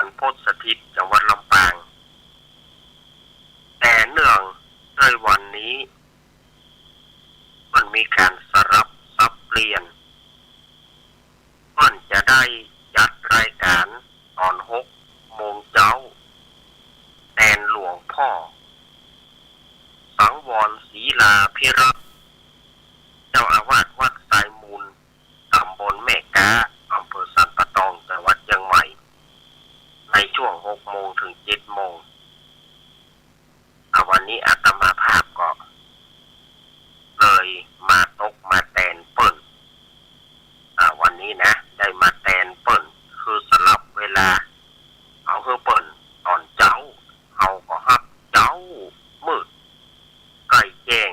รโพธิ์สถิตจังหวัดลำปางแต่เนื่องด้วยวันนี้มันมีการสลับสับเปลี่ยนมันจะได้จัดรายการตอน6 โมงเช้าแทนหลวงพ่อสังวรศรีลาภิรักษ์เจ้าอาวาสวัดสายมูลตำบลแม่กาอำเภอสันปะตองจังหวัดเชียงใหม่ในช่วง6 โมงถึง 7 โมงวันนี้อาตมาภาพก็เลยมาตกมาแตนเปิ้นวันนี้นะได้มาแตนเปิ้นคือสลับเวลาเอาเพื่อเปิ้นตอนเจ้าเอาก็ฮับเจ้ามืดใกล้แจ้ง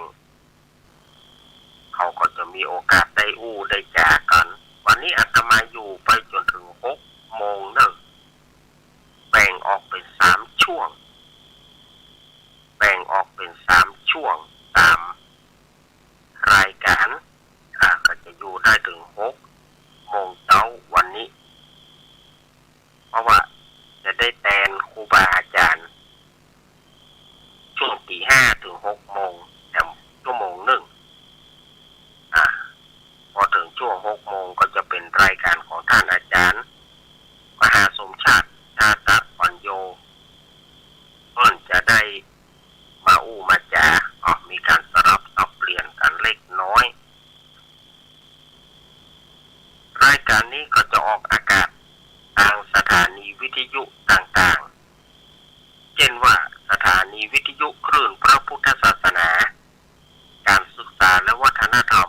เขาก็จะมีโอกาสได้อู้ได้จากันวันนี้อาตมาอยู่ไปจนถึง6 โมงเนอะแบ่งออกเป็น3 ช่วงช่วงตามรายการก็จะอยู่ได้ถึง6 โมงเช้าวันนี้เพราะว่าจะได้แทนครูบาอาจารย์ช่วงตี 5 ถึง 6 โมงแต่ชั่วโมงหนึ่งพอถึงช่วง6 โมงก็จะเป็นรายการของท่านอาจารย์มหาสมชาติชาตะปัญโยเพิ่นจะได้มาอู้มาจามีการสลับสับเปลี่ยนกันเล็กน้อยรายการนี้ก็จะออกอากาศทางสถานีวิทยุต่างๆเช่นว่าสถานีวิทยุคลื่นพระพุทธศาสนาการศึกษาและวัฒนธรรม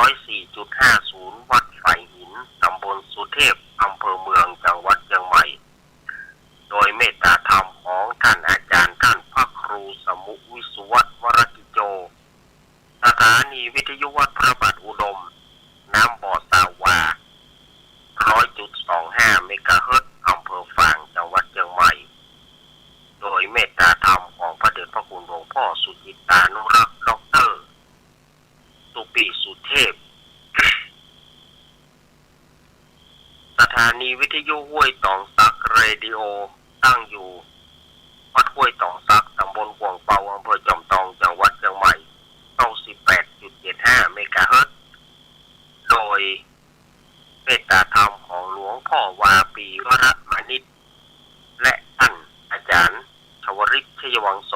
104.50 วัดไฝหินตำบลสุเทพอำเภอเมืองจังหวัดเชียงใหม่โดยเมตตาธรรมของท่านอาจารย์ท่านพระครูสมุวิสุวัฒน์วรกิจโจสถานีวิทยุวัดพระบาทอุดมน้ำบ่อสาวา 100.25 เมกะเฮิรตซ์อำเภอฝางจังหวัดเชียงใหม่โดยเมตตาธรรมของพระเดชพระคุณหลวงพ่อสุจิตานุรักษ์ดร.ตุปิสุเทพสถานีวิทยุห้วยตองซักเรดิโอตั้งอยู่วัดห้วยตองซักตำบลกวงเปาอำเภอจอมทองจังหวัดเชียงใหม่ 98.75 เมกะเฮิรตซ์โดยเมตตาธรรมของหลวงพ่อวาปีวรมานิชและท่านอาจารย์ชวริตชยวังโส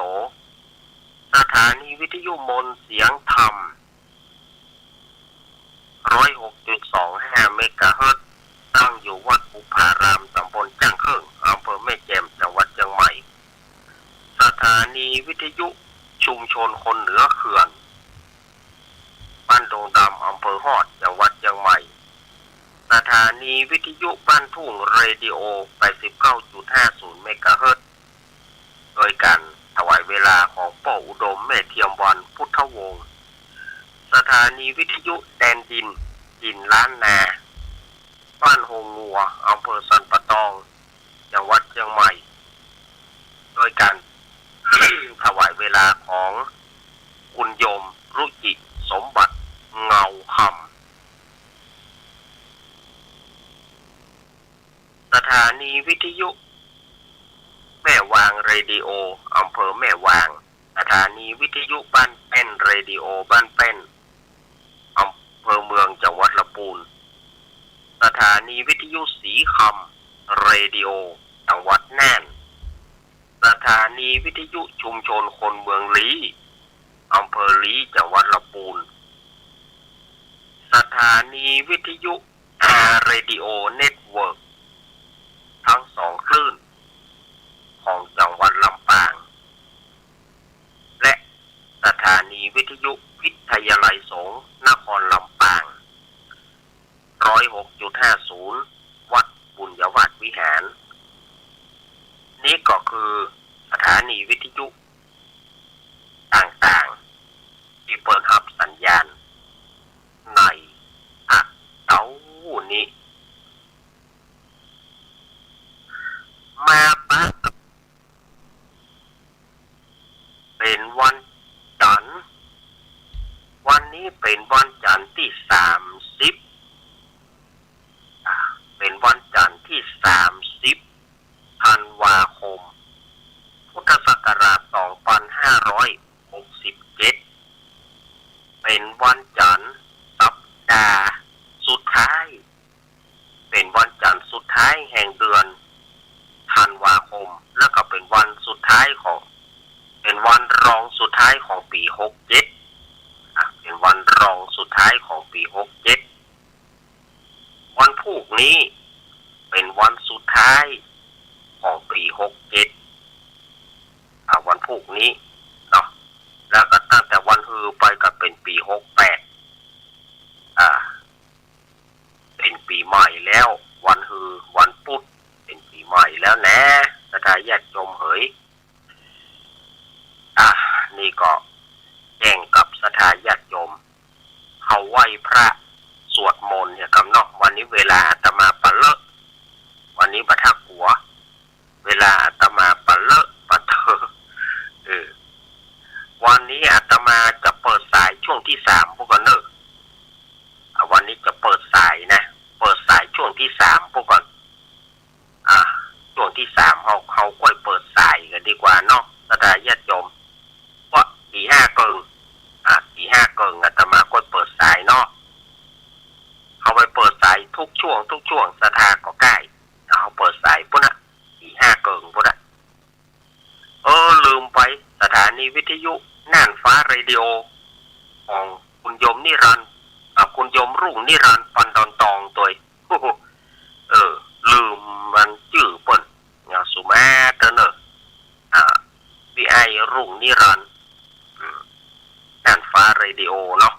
สถานีวิทยุมนเสียงธรรม 106.25 เมกะเฮิรตซ์ตั้งอยู่วัดอุปารามตำบลจ้างเครื่องอำเภอแม่แจ่มจังหวัดเชียงใหม่สถานีวิทยุชุมชนคนเหนือเขื่อนบ้านดงดำอำเภอฮอดจังหวัดเชียงใหม่สถานีวิทยุบ้านทุ่งเรดิโอ 89.50 เมกะเฮิรตซ์โดยการถวายเวลาของพ่ออุดมแม่เทียมวันพุทธวงศ์สถานีวิทยุแดนดินล้านนาบ้านโฮงงัวอำเภอสันปะตองจังหวัดเชียงใหม่โดยการ ถวายเวลาของคุณโยมรุจิสมบัติเงาคำสถานีวิทยุแม่วางเรดิโออำเภอแม่วางสถานีวิทยุบ้านแป้นเรดิโอบ้านแป้นอำเภอเมืองจังหวัดลำพูนสถานีวิทยุสีคำเรดิโอจังหวัดน่านสถานีวิทยุชุมชนคนเมืองลี้อำเภอลี้จังหวัดลำพูนสถานีวิทยุเรดิโอเน็ตเวิร์กทั้ง2 คลื่นของจังหวัดลำปางและสถานีวิทยุวิทยาลัยสงฆ์นครลำปาง 106.50 วัดบุญยวาสวิหารนี่ก็คือสถานีวิทยุต่างๆที่เปิดรับสัญญาณในเต้านี้มาปะเป็นวันจันทร์วันนี้เป็นวันจันทร์ที่30เป็นวันจันทร์ที่30 คมแล้วก็เป็นวันสุดท้ายของเป็นวันรองสุดท้ายของปี67เป็นวันรองสุดท้ายของปี67วันพุธนี้เป็นวันสุดท้ายของปี67วันพุธนี้เนาะแล้วก็ตั้งแต่วันฮือไปก็เป็นปี68เป็นปีใหม่แล้ววันฮือวันพุธเป็นปีใหม่แล้วนะสถาญาติโยมเหยนี่ก็แจ้งกับสถาญาติโยมเขาไหว้พระสวดมนต์เนี่ยครับเนาะวันนี้เวลาอาตมาปะเลอะวันนี้ประทักหัวเวลาอาตมาปะเลอะปะเธอวันนี้อาตมาจะเปิดสายช่วงที่3พวกกันเนอะวันนี้จะเปิดสายนะเปิดสายช่วงที่3พวกกันช่วงที่3เขาค่อยเปิดสายกันดีกว่าเนาะสถาญาติโยมว่าตี 5 เกิงตี 5 เกิงอาตมาค่อยเปิดสายเนาะเขาไปเปิดสายทุกช่วงสถาก็ใกล้เขาเปิดสายปุ๊บนะตี 5 เกิงปุ๊บนะลืมไปสถานีวิทยุน่านฟ้าเรดิโอของคุณยมนิรันดร์คุณยมรุ่งนิรันดร์ปันดอนตองตัวลืมมันชื่อเปิ้นสุมาเตอร์เนอร์พี่ไอรุ่งนิรันดร์น่านฟ้าเรดิโอเนาะ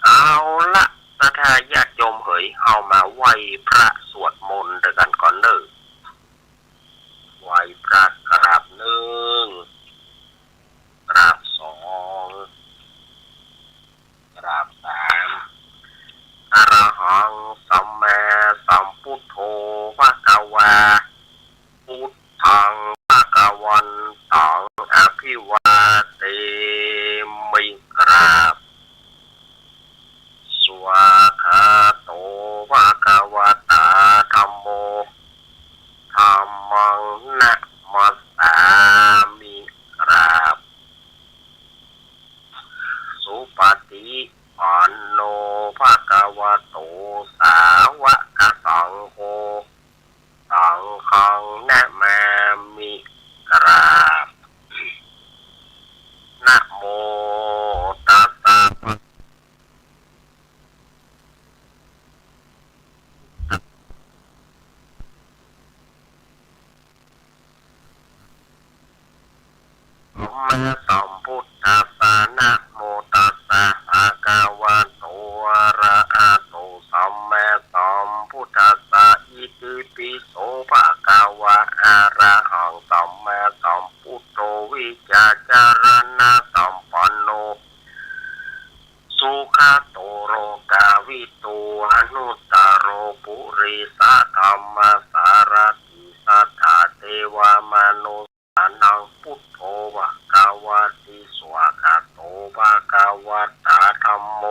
เอาละสถาญาติโยมเหยเอามาไหว้พระสวดมนต์กันก่อนเนอะไหว้พระกราบ1กราบ2กราบ3อรหังสัมมาสัมพุทโธภควาพุทธังภควันตังอภิวาเทมิกราบสวากขาโตภควตาธัมโมธัมมังนะมัสสามิกราบสุปฏิปันโนภควโตสาวกสังโฆสังฆังนะมามิกราบนะโมตัสสะสัมพุทธัสสะนะโมตัสสะภะคะวะโตอะระหะโตสัมมาสัมพุทธัสสะอิติปิโสภะคะวะอะระหังสัมมาสัมพุทโธวิจาจารณะสัมปันโนสุขโตโรกาวิโตอนุตตโรปุริสธรรมสารติสัทธาเทวมนุสสานังพุทโธภควติสวากาโตภควตาธัมโม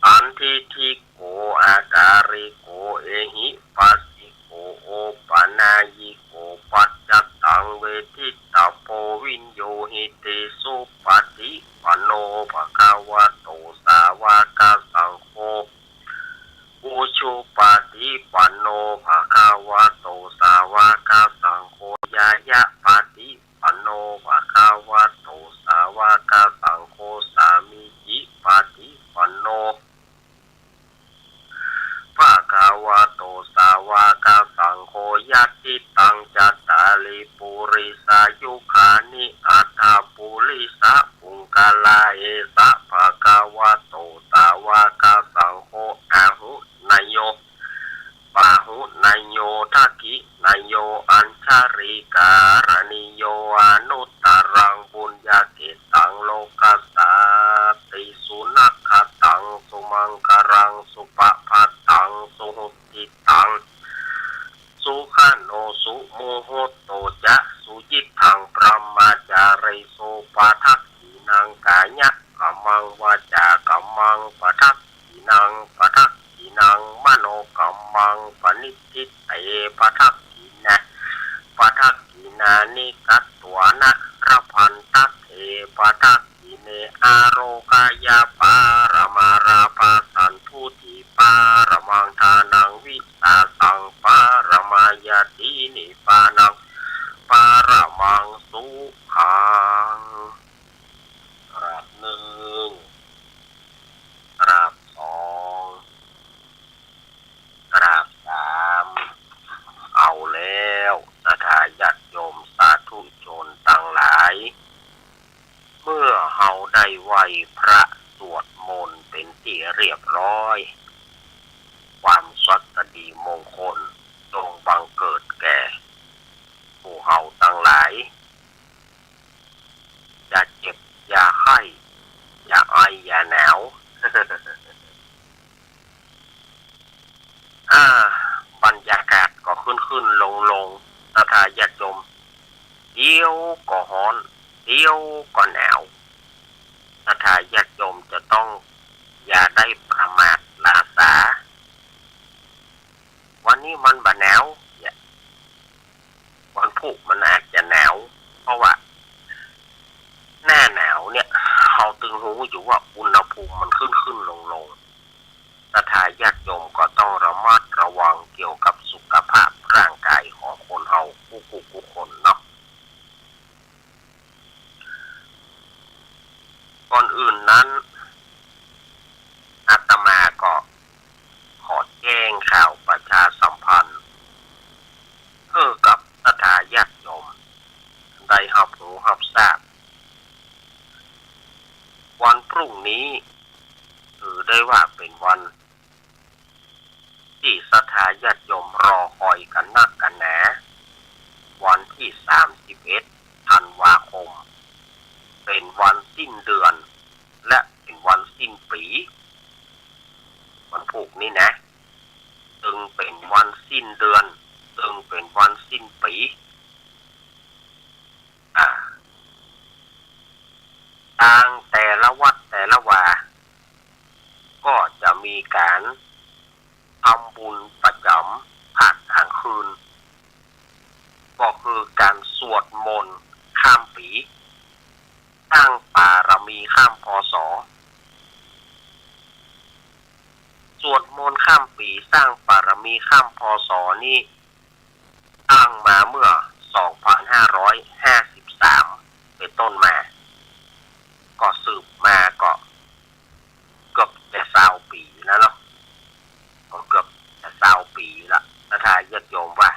อันทิทิโกอาการิโกเอหิปัสสิโกโอปนายิโกปัจจตังเวทิตาโพวินโยหิติสุปฏิปันโนภควโตสาวกสังโฆอุชุปฏิปันโนภควโตสาวกสังโฆยายะปฏิปันโนภควโตสาวกสังโฆสามิจิปฏิปันโนภควโตสาวกสังโฆยัตติตังจัตตาลิปุริสายุขานิอัตถปุริสะปุงกาลาเอสะภควโตสาวกสังโฆอาหุนายโยปาหุนายโยทักขินายโยอัญชาริการณิโยอนุตตรังบุญญาเกตังโลกัสสาติสุนัขตังสุมังคารังสุปะพัตตังสุหุติตังสุขันโนสุโมโหโตจะสุจิตทังพระมาจาริโสปะทักขินังกายะกัมมังวาจากัมมังปะทักขินังปะทักขินังมโนกัมมังปณิทิเตปะทักขินะปะทักขินานิกัตตัวนะระพันตัเทปะทักขิเนอโรกายาปารมาราภาสันทุติปารมังทานังวิสาสังปารมายา ตินิปานังปาระมังสุขังกราบหนึ่งกราบสองกราบสามเอาแล้วศรัทธาญาติโยมสาธุชนทั้งหลายเมื่อเฮาได้ไหว้พระสวดมนต์เป็นที่เรียบร้อยความสัตดีมงคลจงบังเกิดแก่ผู้เฮาทั้งหลายอย่าเจ็บอย่าไข้อย่าไออย่าหนาว บรรยากาศก็ขึ้นลงศรัทธาญาติโยมเดี๋ยวก็ร้อนเดี๋ยวก็หนาวศรัทธาญาติโยมจะต้องอย่าได้ประมาทลาสาวันนี้มันบ่หนาววันพุธมันอาจจะหนาวเพราะว่าหน้าหนาวเนี่ยเขาตึงรู้อยู่ว่าอุณหภูมิมันขึ้นลงศรัทธาญาติโยมก็ต้องระมัดระวังเกี่ยวกับสุขภาพร่างกายของคนเฮาผู้คนเนาะก่อนอื่นนั้นอาตมาก็ขอแจ้งข่าวประชาสัมพันธ์กับศรัทธาญาติโยมได้รับรู้รับทราบวันพรุ่งนี้ถือได้ว่าเป็นวันที่ศรัทธาญาติโยมรอคอยกันนักกันหนาวันที่31ธันวาคมเป็นวันสิ้นเดือนและเป็นวันสิ้นปีวันพุธนี้นะจึงเป็นวันสิ้นเดือนจึงเป็นวันสิ้นปีทางแต่ละวัดแต่ละวาก็จะมีการทำบุญประจำภาคกลางคืนก็คือการสวดมนต์ข้ามปีสร้างบารมีข้ามพศสวดมนต์ข้ามปีสร้างบารมีข้ามพศนี่ตั้งมาเมื่อ 2553 เป็นต้นมาก็สืบมาก็เกือบจะ20 ปีแล้วเนาะก็เกือบจะ20 ปีละศรัทธาญาติโยมว่า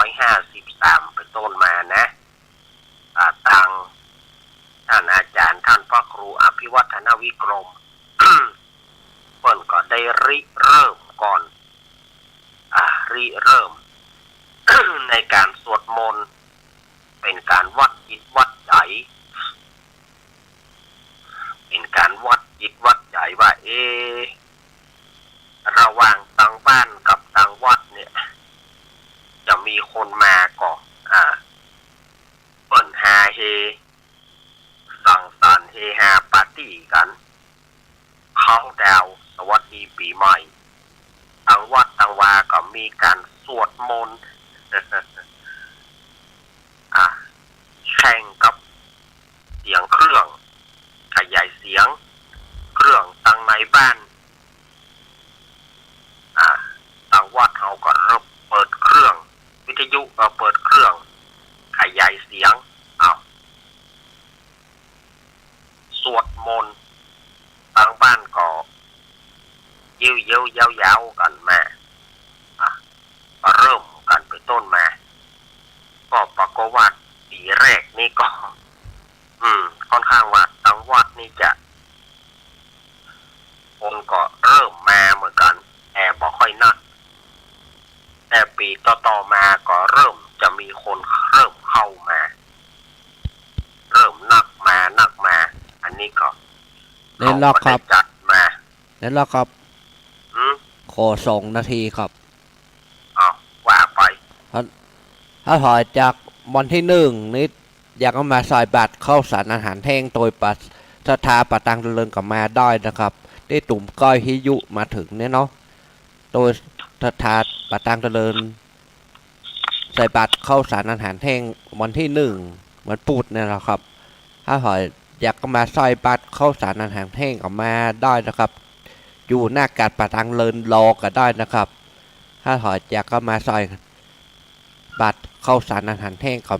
2553 เป็นต้นมานะทางท่านอาจารย์ท่านพระครูอภิวัฒนวิกรม เพิ่นก็ได้ริเริ่มก่อนริเริ่ม ในการสวดมนต์เป็นการวัดจิตวัดใจเป็นการวัดจิตวัดใจว่าระหว่างต่างบ้านกับต่างวัดเนี่ยจะมีคนมาก่อนเปิ่นฮาเฮสังสรรค์เฮฮาปาร์ตี้กันเขาดาวสวัสดีปีใหม่ต่างวัดต่างวาก็มีการสวดมนต์แข่งกับเสียงเครื่องขยายเสียงเครื่องตั้งในบ้านต่างวัดเขาก็เริ่มเปิดเครื่องวิทยุเปิดเครื่องขยายเสียงสวดมนต์ต่างบ้านก็เยี่ยวยาวๆกันมาก็เริ่มกันไปต้นมาก็ปรากฏว่าปีแรกนี่ก็ค่อนข้างว่าต่างวัดนี่จะคนก็เริ่มมาเหมือนกันบ่ค่อยนักแต่ปีต่อมาก็เริ่มจะมีคนเริ่มเข้ามาเริ่มนักมาอันนี้ก็เล่นล็อกครับจัดมาเล่นล็อกครับขอ2 นาทีครับว่าไปถ้าถอยจากวันที่1นิดอยากมาใส่บัตรเข้าสารอาหารแห้งโดยศรัทธาประตังเจริญกับมาได้นะครับได้ตุ่มก้อยฮิยุมาถึงเนี่ยเนาะโดยศรัทธาประตังเจริญใส่บัตรเข้าสารอาหารแห้งวันที่1วันพุธเนี่ยนะครับถ้าถอยอยากมาใส่บัตรเข้าสารอาหารแห้งกับมาได้นะครับอยู่หน้ากาดประตังเจริญรอก็ได้นะครับ ถ้าถอยจากก็มาซอยบัตรเข้าสารอาหารแห้งก็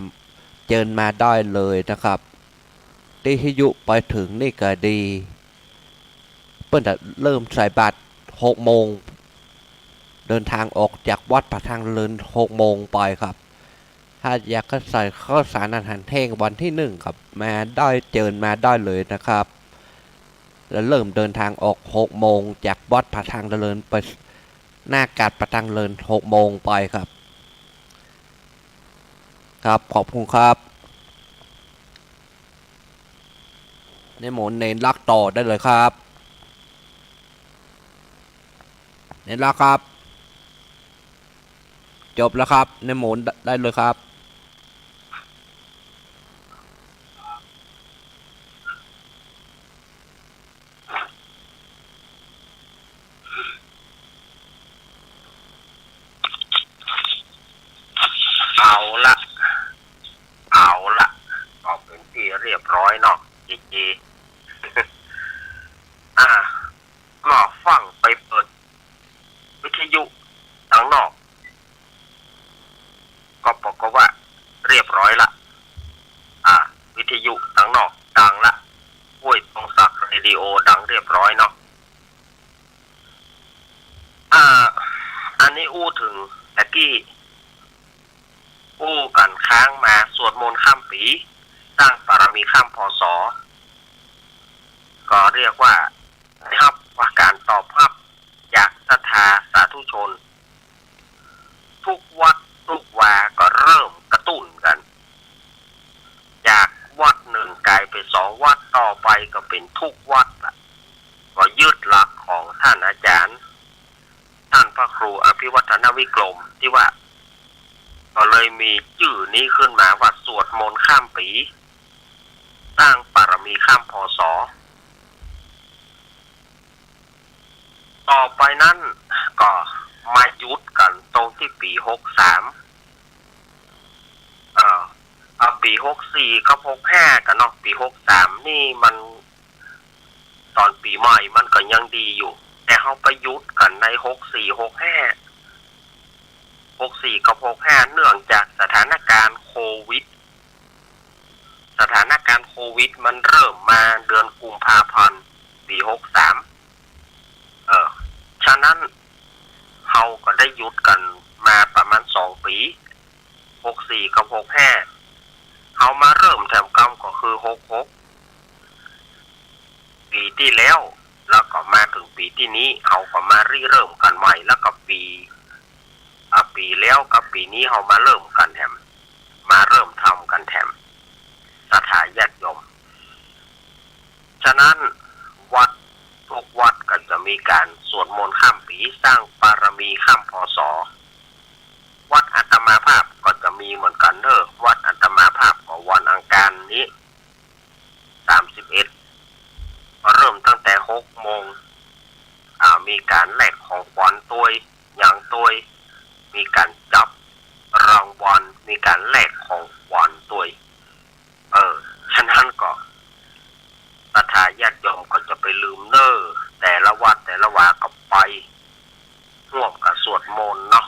เจิญมาได้เลยนะครับที่ยุไปถึงนี่ก็ดีเปิ้นจะเริ่มใส่บัตร6 โมงเดินทางออกจากวัดประทางเลิน6 โมงไปครับถ้าอยากก็ใส่ข้าวสารอาหารแห้งวันที่1ครับมาได้เจิญมาได้เลยนะครับแล้วเริ่มเดินทางออก6 โมงจากวัดประทางเลินไปหน้ากาดประทางเลิน6 โมงไปครับครับขอบคุณครับในหมนเน้นลักต่อได้เลยครับเน้นลักครับจบแล้วครับในหมุนได้เลยครับเอาละเอาละก็เป็นที่เรียบร้อยเนาะจีหมอฟังไปเปิดวิทยุทางนอกก็บอกว่าเรียบร้อยละวิทยุทางนอกดังละห้วยตรงศักดิ์เรดิโอดังเรียบร้อยเนาะอันนี้อู้ถึงตะกี้อู้กันค้างมาสวดมนต์ข้ามปีสร้างบารมีข้ามพศก็เรียกว่าได้รับว่าการตอบรับจากศรัทธาสาธุชนทุกวัดทุกวาก็เริ่มกระตุ้นกันจากวัดหนึ่งกลายเป็น2 วัดต่อไปก็เป็นทุกวัดละก็ยึดหลักของท่านอาจารย์ท่านพระครูอภิวัฒนวิกรมที่ว่าก็เลยมีชื่อนี้ขึ้นมาว่าสวดมนต์ข้ามปีสร้างบารมีข้ามพศต่อไปนั้นก็มายุดกันตรงที่ปี63ปี64กับ65กันเนาะปี63นี่มันตอนปีใหม่มันก็ยังดีอยู่แต่เฮาไปยุดกันใน64 65กับ65เนื่องจากสถานการณ์โควิดมันเริ่มมาเดือนกุมภาพันธ์ปี63ฉะนั้นเฮาก็ได้หยุดกันมาประมาณ2 ปี64กับ65เฮามาเริ่มทำกรรมก็คือ66ปีที่แล้วก็มาถึงปีที่นี้เฮาก็มาเริ่มกันใหม่แล้วก็ปีแล้วกับปีนี้เฮามาเริ่มกันแถมมาเริ่มทำกันแถมศรัทธาญาติโยมฉะนั้นวัดทุกวัดก็จะมีการสวดมนต์ข้ามปีสร้างบารมีข้ามพศวัดอาตมาภาพก็จะมีเหมือนกันวัดอาตมาภาพก็วันอังคารนี้31เริ่มตั้งแต่6 โมงมีการแลกของขวัญตัวอย่างตัวมีการจับรางวัลมีการแลกของขวัญตัวฉะนั้นก็ศรัทธาญาติโยมก็จะไปลืมแต่ละวัดแต่ละวาก็ไปร่วมกับสวดมนต์เนาะ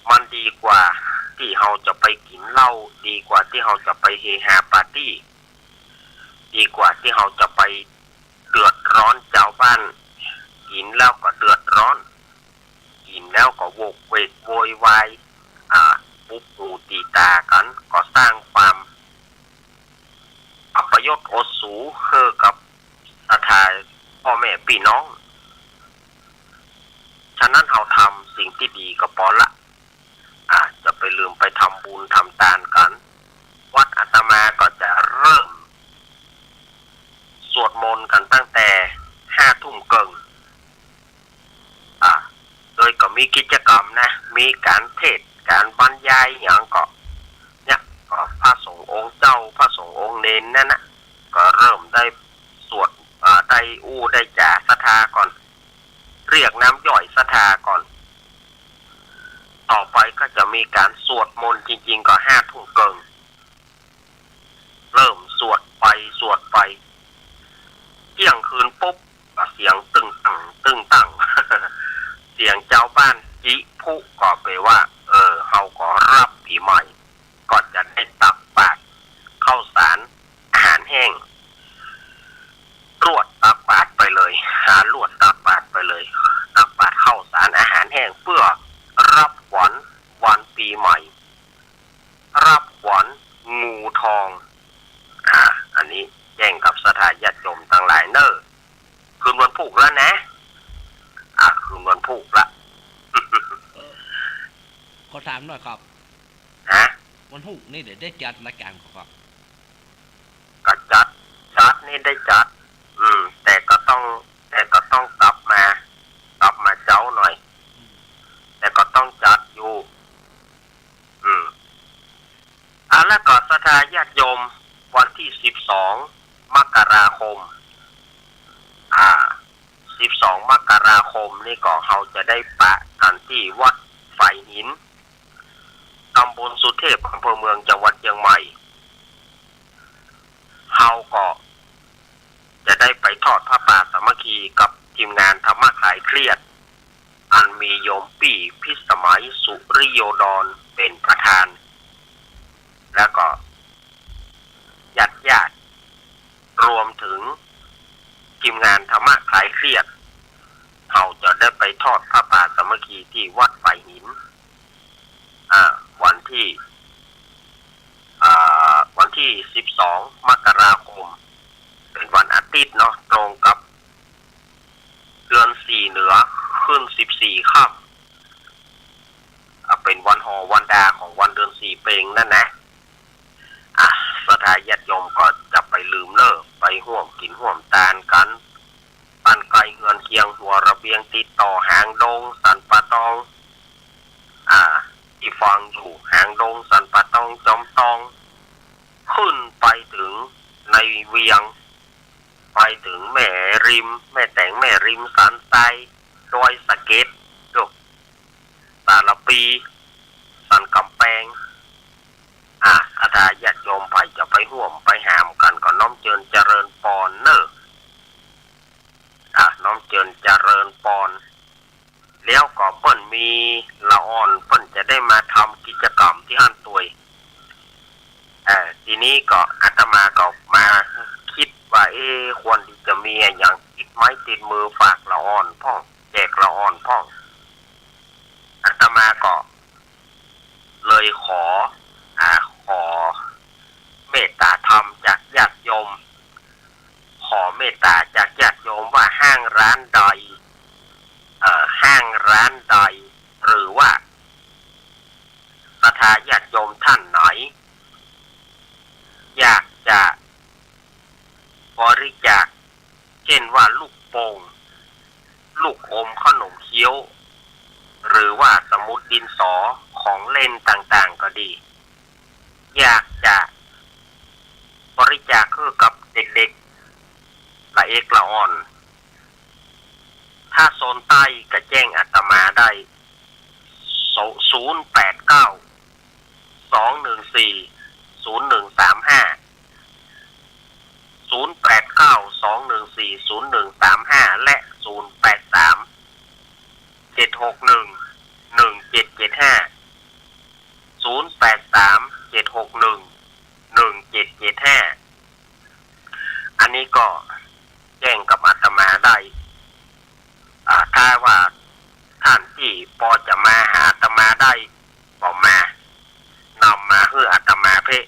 มันดีกว่าที่เราจะไปกินเหล้าดีกว่าที่เราจะไปเฮฮาปาร์ตี้ดีกว่าที่เราจะไปเดือดร้อนชาวบ้านกินแล้วก็เดือดร้อนกินแล้วก็โวกเวกโวยวายปุ๊บหูตีตากันก็สร้างความอัปยศอดสูกับศรัทธาพ่อแม่พี่น้องฉะนั้นเราทำสิ่งที่ดีก็พอละจะไปลืมไปทำบุญทำทานกันวัดอาตมาก็จะเริ่มสวดมนต์กันตั้งแต่5 ทุ่มเกิงโดยก็มีกิจกรรมนะมีการเทศน์การบรรยายอย่างก็พระสงฆ์องค์เจ้าพระสงฆ์องค์เนนนั่นนะก็เริ่มได้สวดได้ได้จ่าศรัทธาก่อนเรียกน้ำย่อยศรัทธาก่อนต่อไปก็จะมีการสวดมนต์จริงๆก็5 ทุ่มเกิงเริ่มสวดไปเที่ยงคืนปุ๊บเสียงตึงตัง เสียงเจ้าบ้าน จิพุก็ไปว่าเฮาก็รับปีใหม่ก็จะได้ตักบาตรข้าวสารอาหารแห้งรวดตักบาตรไปเลยรวดตักบาตรไปเลยตักบาตรข้าวสารอาหารแห้งเพื่อรับขวัญวันปีใหม่รับขวัญงูทองอันนี้แจ้งกับสถาญาติโยมต่างหลายเนอคืนวันพุธแล้วนะคืนวันพุธละ ขอถามหน่อยครับ วันพุธนี่เดี๋ยวได้จัดรายการครับก็จัดนี่ได้จัดแต่ก็ต้องกลับมาเจ้าหน่อยแต่ก็ต้องจัดอยู่แล้วก็สถาญาติโยมวันที่12มกราคม12มกราคมนี่ก็เขาจะได้ปะกันที่วัดไฟหินตำบลสุเทพอำเภอเมืองจังหวัดเชียงใหม่เขาก็จะได้ไปทอดผ้าป่าสามัคคีกับทีมงานธรรมะคลายเครียดอันมีโยมปี่พิสมัยสุริโยดรเป็นประธานแล้วก็ญาติรวมถึงทีมงานธรรมะคลายเครียดเขาจะได้ไปทอดผ้าป่าสามัคคีที่วัดไฟหินวันที่12มกราคมเป็นวันอาทิตย์เนาะตรงกับเดือน4เหนือขึ้น14ค่ำเป็นวันหอวันดาของวันเดือน4เปงนั่นนะสถาญาติโยมก็จะไปลืมเลิกไปห่วมกินห่วมตาลกันปั้นไก่เงินเคียงหัวระเบียงติดต่อหางดงสันปะตองที่ฟังอยู่หางดงสันปะตองจอมตองขึ้นไปถึงในเวียงไปถึงแม่ริมแม่แต่งแม่ริมสันไซดอยสะเก็ดจบตาลปีสันกำแพงถ้าญาติโยมไปจะไปห่วมไปหามกันก็น้อมเจิญเจริญปอนเนอน้อมเจิญเจริญปอนแล้วก็เปิ้นมีละอ่อนเปิ้นจะได้มาทำกิจกรรมที่หั่นตัวยทีนี้ก็อาตมาก็มาคิดว่าควรที่จะมีอย่างติดไม้ติดมือฝากละอ่อนพ่องแจกละอ่อนพ่องอาตมาก็เลยขอเมตตาธรรมจากญาติโยมขอเมตตาจากญาติโยมว่าห้างร้านใดหรือว่าสถาญาติโยมท่านไหนอยากจะบริจาคเช่นว่าลูกโป่งลูกอมขนมเคี้ยวหรือว่าสมุดดินสอของเล่นต่างๆก็ดีอยากจะบริจาคคือกับเด็กๆละเอกละอ่อนถ้าโซนใต้ก็แจ้งอาตมาได้089-214-0135 089-214-0135และ083-761-1775 083-761-1775อันนี้ก็แจ้งกับอาตมาได้ถ้าว่าท่านที่พอจะมาหาอาตมาได้บอกมานำมาให้อาตมาเพ่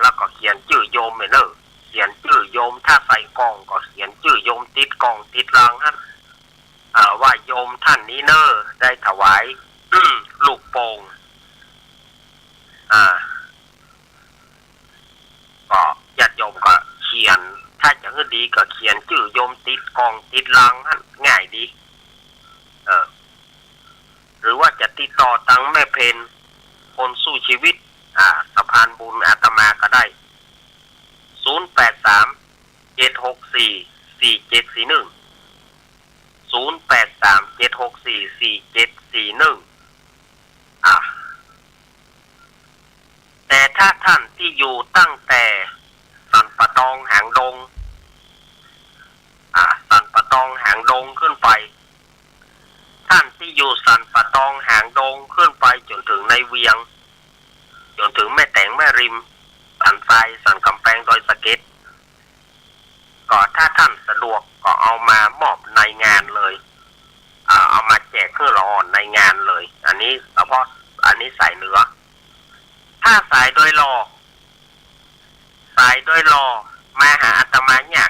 แล้วก็เขียนชื่อโยมไปเนอะเขียนชื่อโยมถ้าใส่กล่องก็เขียนชื่อโยมติดกล่องติดรางฮะว่าโยมท่านนี้เนอะได้ถวายลูกโป่งก็ญาติโยมก็เขียนถ้าจะให้ดีก็เขียนชื่อโยมติดกล่องติดรางฮะง่ายดีหรือว่าจะติดต่อตังแม่เพนคนสู้ชีวิตสะพานบุญอาตมาก็ได้083-764-4741 083-764-4741แต่ถ้าท่านที่อยู่ตั้งแต่สันปะตองหางดงสันปะตองหางดงขึ้นไปท่านที่ ที่อยู่สันป่าตองหางดงขึ้นไปจนถึงในเวียงจนถึงแม่แตงแม่ริมสันทรายสันกำแพงดอยสะเก็ดก็ถ้าท่านสะดวกก็เอามามอบในงานเลยเอามาแจกเพื่อละอ่อนในงานเลย อันนี้เฉพาะอันนี้สายเหนือถ้าสายโดยรอมาหาอาตมาเนี่ย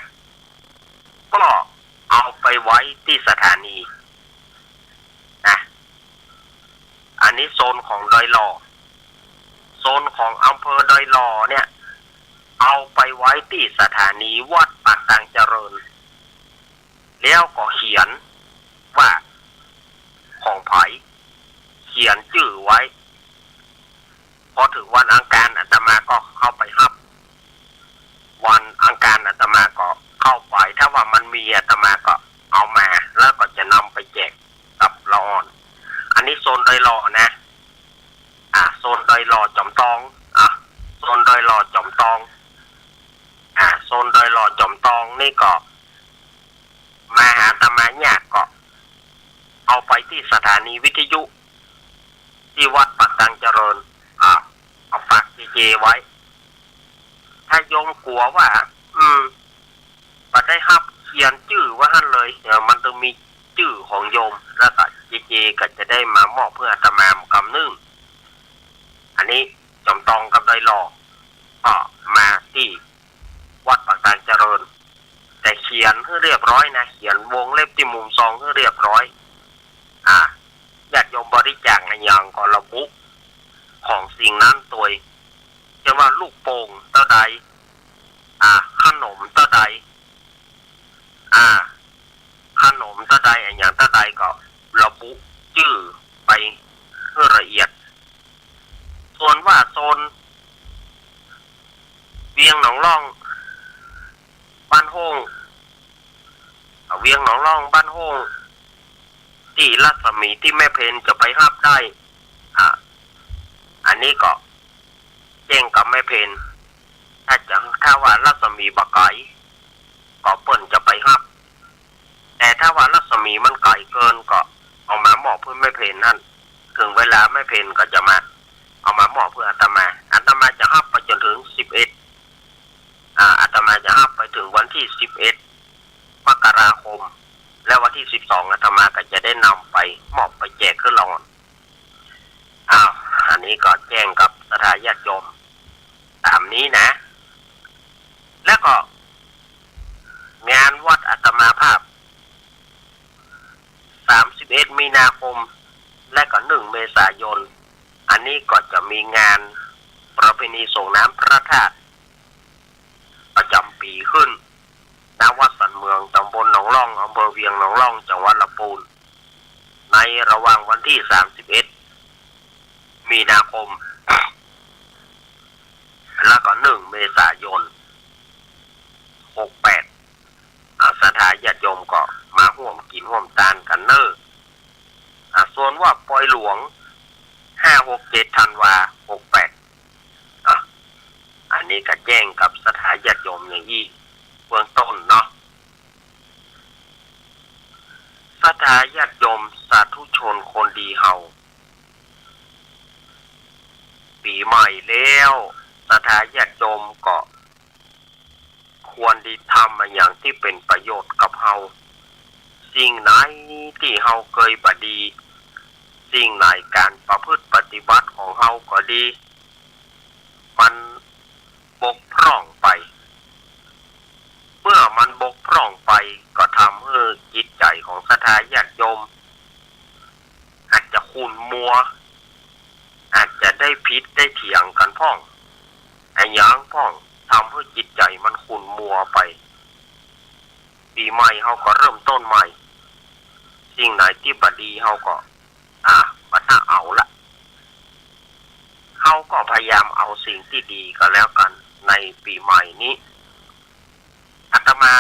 ก็เอาไปไว้ที่สถานีนะอันนี้โซนของดอยหล่อโซนของอำเภอดอยหล่อเนี่ยเอาไปไว้ที่สถานีวัดปากตังเจริญแล้วก็เขียนว่าของไผ่เขียนชื่อไว้พอถึงวันอังคารอาตมาก็เข้าไปรับวันอังคารอาตมาก็เข้าไปถ้าว่ามันมีอาตมาก็เอามาแล้วก็จะนำไปแจกกับละอ่อนอันนี้โซนดอยหล่อนะโซนดอยหล่อจอมตองโซนดอยหล่อจอมตองโซนดอยหล่อจอมตองนี่ก็มาหาอาตมาเนี่ยก็เอาไปที่สถานีวิทยุที่วัดปากตังเจริญเอาฝากเจไว้ถ้าโยมกลัวว่าปัดได้ฮับเขียนชื่อว่าท่านเลยมันต้องมีชื่อของโยมแล้วก็เจก็จะได้มามอบเพื่ออาตมากำนึ่งอันนี้จอมตองกับดอยหล่อก็มาที่วัดปากตังเจริญแต่เขียนให้เรียบร้อยนะเขียนวงเล็บที่มุมซองให้เรียบร้อยญาติโยมบริจาคอย่างก็ระบุของสิ่งนั้นตัวจะว่าลูกโป่งเท่าใดขนมเท่าใดขนมเท่าใดอย่างเท่าใดก็ระบุชื่อไปเพื่อละเอียดส่วนว่าโซนเวียงหนองล่องบ้านโฮงเวียงหนองล่องบ้านโฮงที่รัศมีที่แม่เพนจะไปห้าบได้อันนี้ก็แจ้งกับแม่เพนถ้าว่ารัศมีบักไก่ก็เปิ้นจะไปห้าบแต่ถ้าว่ารัศมีมันไกลเกินก็เอามาหมอบเพื่อแม่เพนนั่นถึงเวลาแม่เพนก็จะมาเอามาหมอบเพื่ออาตมาจะห้าบไปจนถึง11อาตมาจะห้าบไปถึงวันที่11มกราคมและวันที่12อาตมาก็จะได้นำไปมอบไปแจกขึ้นละอ่อนอันนี้ก็แจ้งกับสถาญาติโยมตามนี้นะแล้วก็งานวัดอาตมาภาพ31มีนาคมและก็1เมษายนอันนี้ก็จะมีงานประเพณีส่งน้ำพระธาตุประจำปีขึ้นณวัดสันเมืองตำบลหนองล่องอำเภอเวียงหนองล่องจังหวัดลำพูนในระหว่างวันที่31มีนาคมแล้วก็1เมษายน68สถาญาติโยมก็มาร่วมกินร่วมทานกันเนอะส่วนว่าปอยหลวง5-6-7 ธันวา68อันนี้ก็แจ้งกับสถาญาติโยมอย่างนี้เบื้องต้นเนาะสถาญาติโยมสาธุชนคนดีเฮาปีใหม่แล้วสถาญาติโยมก็ควรดีทำอย่างที่เป็นประโยชน์กับเฮาสิ่งไหนที่เฮาเคยบดีสิ่งไหนการประพฤติปฏิบัติของเฮาก็ดีมันบกพร่องไปเมื่อมันบกพร่องไปก็ทำให้จิตใจของศรัทธาญาติโยมอาจจะขุ่นมัวอาจจะได้พิษได้เถียงกันพ่องอย่างพ่องทำให้จิตใจมันขุ่นมัวไปปีใหม่เฮาก็เริ่มต้นใหม่สิ่งไหนที่บดีเฮาก็บัดน่าเอาละเฮาก็พยายามเอาสิ่งที่ดีก็แล้วกันในปีใหม่นี้อาตมา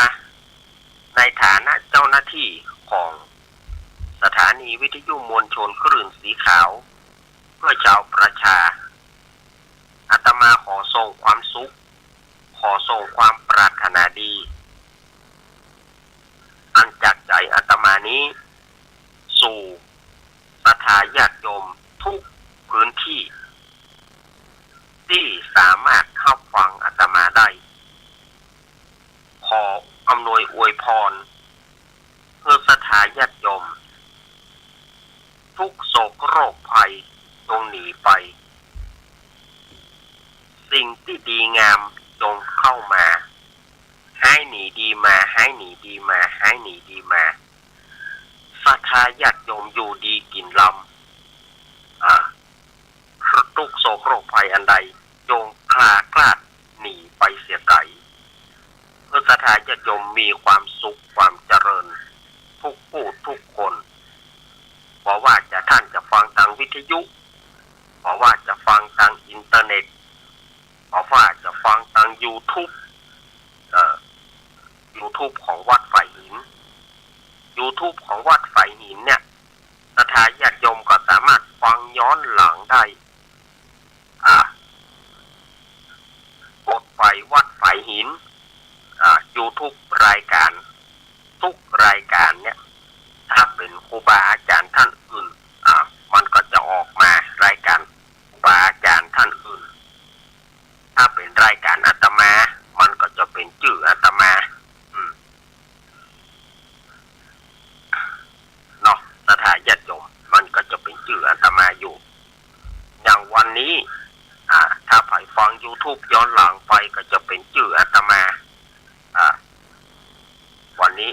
ในฐานะเจ้าหน้าที่ของสถานีวิทยุมวลชนคลื่นสีขาวเพื่อชาวประชาอาตมาขอส่งความสุขขอส่งความปรารถนาดีอันจากใจอาตมานี้สู่ ศรัทธาญาติโยมทุกพื้นที่ที่สามารถเข้าฟังอาตมาได้ขออำนวยอวยพรเพื่อศรัทธาญาติโยมทุกโศกโรคภัยจงหนีไปสิ่งที่ดีงามจงเข้ามาให้หนีดีมาให้หนีดีมาให้หนีดีมาศรัทธาญาติโยมอยู่ดีกินลำทุกโศกโรคภัยอันใดจงคลากลาดหนีไปเสียไกลเพื่อศรัทธาญาติโยมมีความสุขความเจริญทุกผู้ทุกคนเพราะว่าท่านจะฟังทางวิทยุเพราะว่าจะฟังทางอินเทอร์เน็ตเพราะว่าจะฟังทาง YouTube YouTube ของวัดไฝหิน YouTube ของวัดไฝหินเนี่ยศรัทธาญาติโยมก็สามารถฟังย้อนหลังได้กดไปวัดไฝหินYouTube รายการทุกรายการเนี่ยถ้าเป็นครูบาอาจารย์ท่านอื่นมันก็จะออกมารายการครูบาอาจารย์ท่านอื่นถ้าเป็นรายการอาตมามันก็จะเป็นชื่ออาตมาเนาะศรัทธาญาติโยมมันก็จะเป็นชื่ออาตมาอยู่อย่างวันนี้ถ้าไปฟัง YouTube ย้อนหลังไปก็จะเป็นชื่ออาตมาวันนี้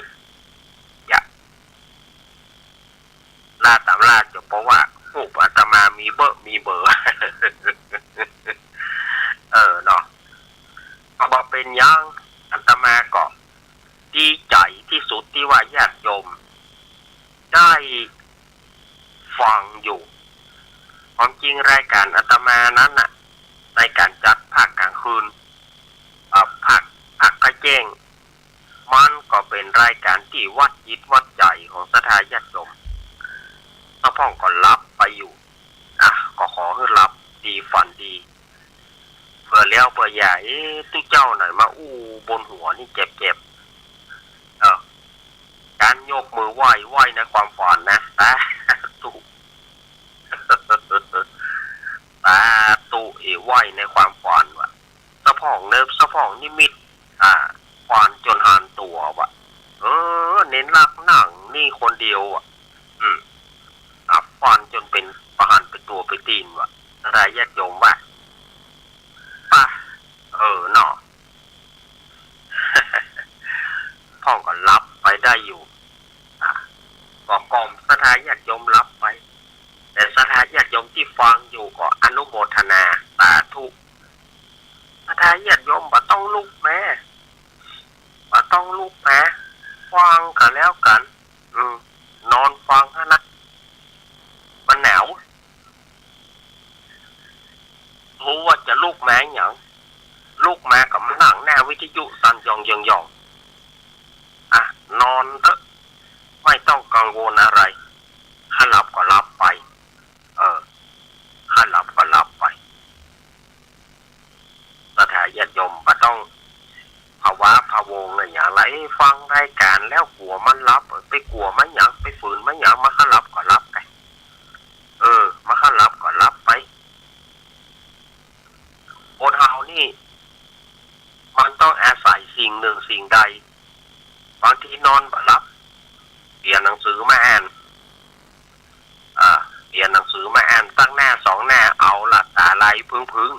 ล่าตามล่าจะเพราะว่าผู้อาตมามีเบอร์เนาะก็บอกเป็นยังอาตมาก็ดีใจที่สุดที่ว่าญาติโยมได้ฟังอยู่ความจริงรายการอาตมานั้นน่ะในการจัดภาคกลางคืนภาคกระแจ้งมันก็เป็นรายการที่วัดจิตวัดใจของศรัทธาญาติโยมถ้าพ่องก็รับไปอยู่ก็ขอให้รับดีฝันดีเพื่อแล้วเพื่อใหญ่ตู้เจ้าหน่อยมาบนหัวนี่เจ็บการยกมือไหว้ในความฝันนะตู้ไหว้ในความฝันว่ะสะพ่องเนิบสะพ่องนิมิตฝันจนหันตัวว่ะเน้นรักหนังนี่คนเดียวฝันจนเป็นประหันเป็นตัวไปตีนว่ะอะไรญาติโยมว่ะป่ะเนาะ พ่อก็รับไปได้อยู่ก็กล่อมศรัทธาญาติโยมรับไปแต่ศรัทธาญาติโยมที่ฟังอยู่ก็อนุโมทนาสาธุศรัทธาญาติโยมบ่ต้องลุกแม่ฟังกันแล้วกันนอนฟังนะมันหนาวรู้ว่าจะลุกแม่หยังลุกแม่กับมันหนังแนววิทยุสั่นยองนอนเถอะไม่ต้องกังวลอะไรถ้าหลับก็หลับไปถ้าหลับก็หลับไปศรัทธาญาติโยมบ่ต้องภาวะพะวงอะไรอย่างไรฟังรายการแล้วกลัวมันหลับไปกลัวมันหยังไปฝืนมันหยังมาข้าหลับก็หลับไปมาข้าหลับก็หลับไปคนเฮานี่มันต้องอาศัยสิ่งหนึ่งสิ่งใดบางทีนอนบ่หลับเปลี่ยนหนังสือมาอ่านเปลี่ยนหนังสือมาอ่านตั้งหน้าสองหน้าเอาละตาลายพึ่ง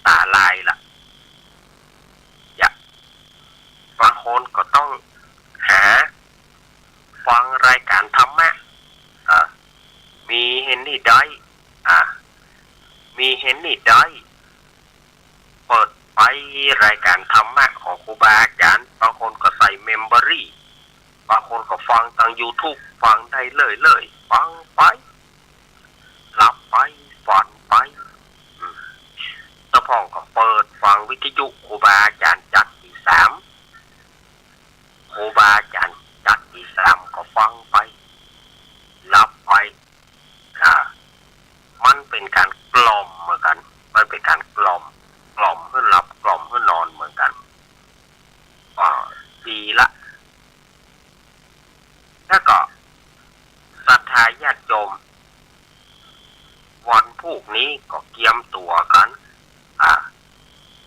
ตาลายละบางคนก็ต้องหาฟังรายการธรรมะมีเห็นนี่ได้เปิดไปรายการธรรมะของครูบาอาจารย์บางคนก็ใส่เมมโมรี่บางคนก็ฟังทาง YouTube ฟังได้เลยฟังไปหลับไปฝันไปตะพ่องก็เปิดฟังวิทยุครูบาอาจารย์จัดที่3ครูบาอาจารย์จัดที่3ก็ฟังไปหลับไปมันเป็นการกล่อมเหมือนกันมันเป็นการกล่อมให้หลับกล่อมให้นอนเหมือนกันดีละแล้วก็ศรัทธ ธาญาติโยมวันพวกนี้ก็เกียมตัวกัน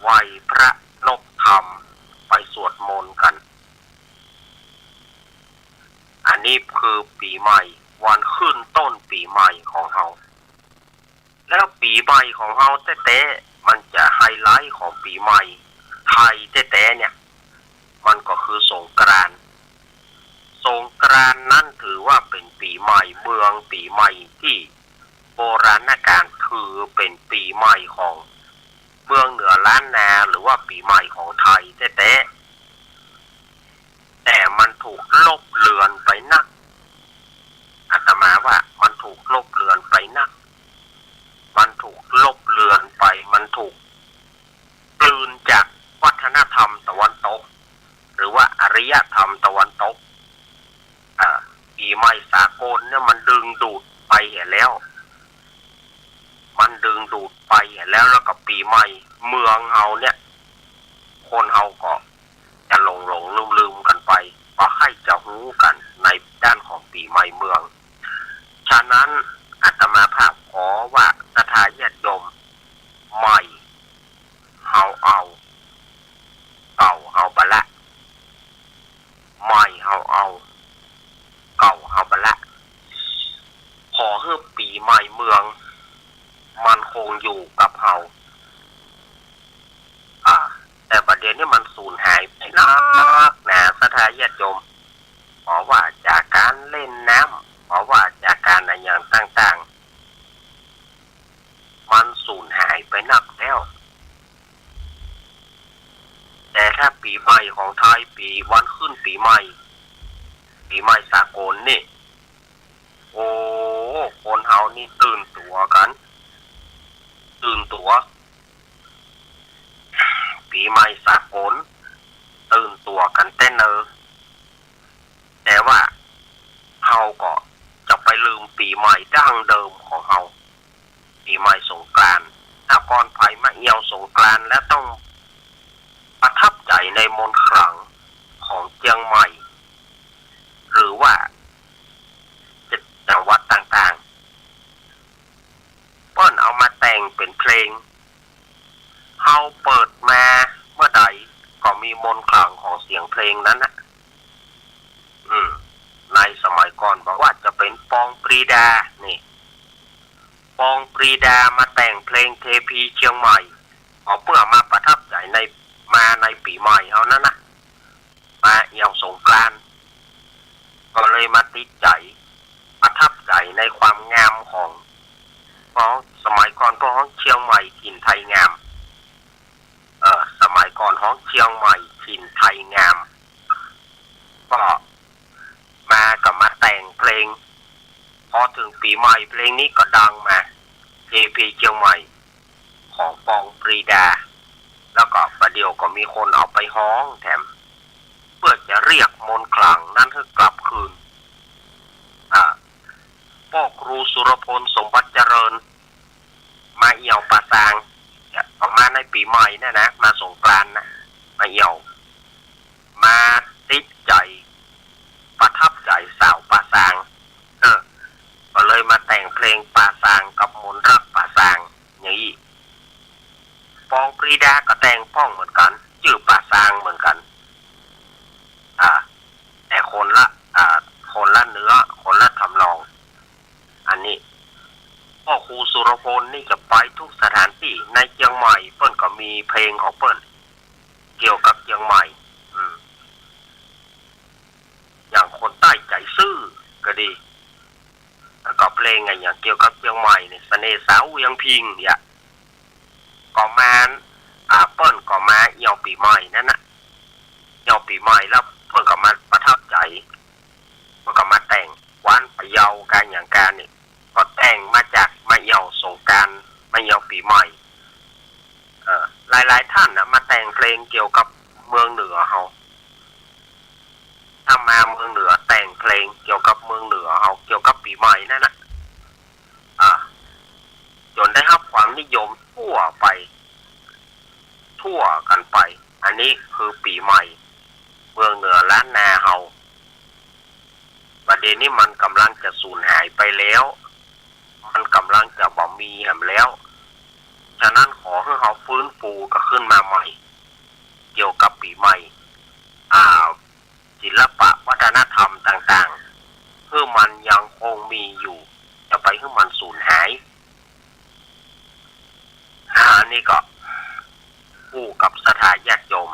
ไหว้พระนกธรรมไปสวดมนต์กันอันนี้คือปีใหม่วันขึ้นต้นปีใหม่ของเราแล้วปีใหม่ของเราแท้ๆมันจะไฮไลท์ของปีใหม่ไทยแท้ๆเนี่ยมันก็คือสงกรานต์สงกรานต์นั่นถือว่าเป็นปีใหม่เมืองปีใหม่ที่โบราณกาลถือเป็นปีใหม่ของเมืองเหนือล้านนาหรือว่าปีใหม่ของไทยแท้ๆแต่มันถูกลบเลือนไปนักอาตมาว่ามันถูกลบเลือนไปนักมันถูกลบเลือนไปมันถูกกลืนจากวัฒนธรรมตะวันตกหรือว่าอารยธรรมตะวันตกปีใหม่สากลเนี่ยมันดึงดูดไปแล้วมันดึงดูดไปแล้วก็ปีใหม่เมืองเฮาเนี่ยคนเฮาก็จะหลงลืมกันไปเพราะให้จะรู้กันในด้านของปีใหม่เมืองฉะนั้นอาตมาภาพขอว่าศรัทธาญาติโยมใหม่เฮาเอาเก่าเฮาบละใหม่เฮาเอาเก่าเฮาบละขอให้ปีใหม่เมืองมันคงอยู่กับเฮาแต่ประเด็นนี้มันสูญหายไปนักนะศรัทธาญาติโยมเพราะว่าจากการเล่นน้ำเพราะว่าจากการอะไรอย่างต่างๆมันสูญหายไปนักแล้วแต่ถ้าปีใหม่ของไทยปีวันขึ้นปีใหม่สากลนี่โอ้คนเฮานี่ตื่นตัวกันตื่นตัวปีใหม่สากลตื่นตัวกันเต้นแต่ว่าเฮาก็จะไปลืมปีใหม่ดั้งเดิมของเฮาปีใหม่สงกรานต์ถ้าก่อนไผมาเอี่ยวสงกรานต์แล้วต้องประทับใจในมนต์ขลังของเชียงใหม่หรือว่าจังหวัดต่างๆเปิ้นเอามาแต่งเป็นเพลงเฮาเปิดมาเมื่อใดก็มีมนต์ขลังของเสียงเพลงนั้นนะในสมัยก่อนบอกว่าจะเป็นปองปรีดานี่ปองปรีดามาแต่งเพลงเทพีเชียงใหม่เพื่อมาประทับใจในปีใหม่เอานั้นนะมาเอี่ยวสงกรานต์ก็เลยมาติดใจประทับใจในความงามของสมัยก่อนพวกห้องเชียงใหม่ถิ่นไทยงามสมัยก่อนห้องเชียงใหม่ถิ่นไทยงามก็มาแต่งเพลงพอถึงปีใหม่เพลงนี้ก็ดังมาเทพีเชียงใหม่ของปองปรีดาแล้วก็ประเดี๋ยวก็มีคนเอาไปฮ้องแถมเพื่อจะเรียกมนต์ขลังนั้นให้กลับคืนพ่อครูสุรพลสมบัติเจริญมาเอี่ยวป่าซางออกมาในปีใหม่นะมาสงกรานต์นะมาเอี่ยวมาติดใจประทับใจสาวป่าซางก็เลยมาแต่งเพลงป่าซางกับมนต์รักป่าซางอย่างนี้ปองปรีดาก็แต่งป้องเหมือนกันชื่อป่าซางเหมือนกันแต่คนละเนื้อคนละทำนองอันนี้พ่อครูสุรพลนี่จะไปทุกสถานที่ในเชียงใหม่เปิ้นก็มีเพลงของเปิ้นเกี่ยวกับเชียงใหม่อย่างคนใต้ใจซื่อก็ดีแล้วก็เพลงไงอย่างเกี่ยวกับเชียงใหม่เนี่ยเสน่ห์สาวเวียงพิงเนี่ยก็มาเปิ้นก็มาเอี่ยวปีใหม่นั่นน่ะเอี่ยวปีใหม่แล้วเปิ้นก็มาประทับใจเปิ้นก็มาแต่งวันพะเยาการอย่างการนี่ก็แต่งมาจากมาเอี่ยวสงกรานต์มาเอี่ยวปีใหม่หลายๆท่านนะมาแต่งเพลงเกี่ยวกับเมืองเหนือเฮาถ้ามาเมืองเหนือแต่งเพลงเกี่ยวกับเมืองเหนือเฮาเกี่ยวกับปีใหม่นั่นน่ะจนได้รับความนิยมทั่วกันไปอันนี้คือปีใหม่เมืองเหนือล้านนาเฮาประเด็นนี้มันกำลังจะสูญหายไป มีแหมแล้วฉะนั้นขอให้เขาฟื้นฟูก็ขึ้นมาใหม่เกี่ยวกับปีใหม่ศิลปะวัฒนธรรมต่างๆเพื่อมันยังคงมีอยู่จะไปให้มันสูญหายนี่ก็คู่กับสถานญาติโยม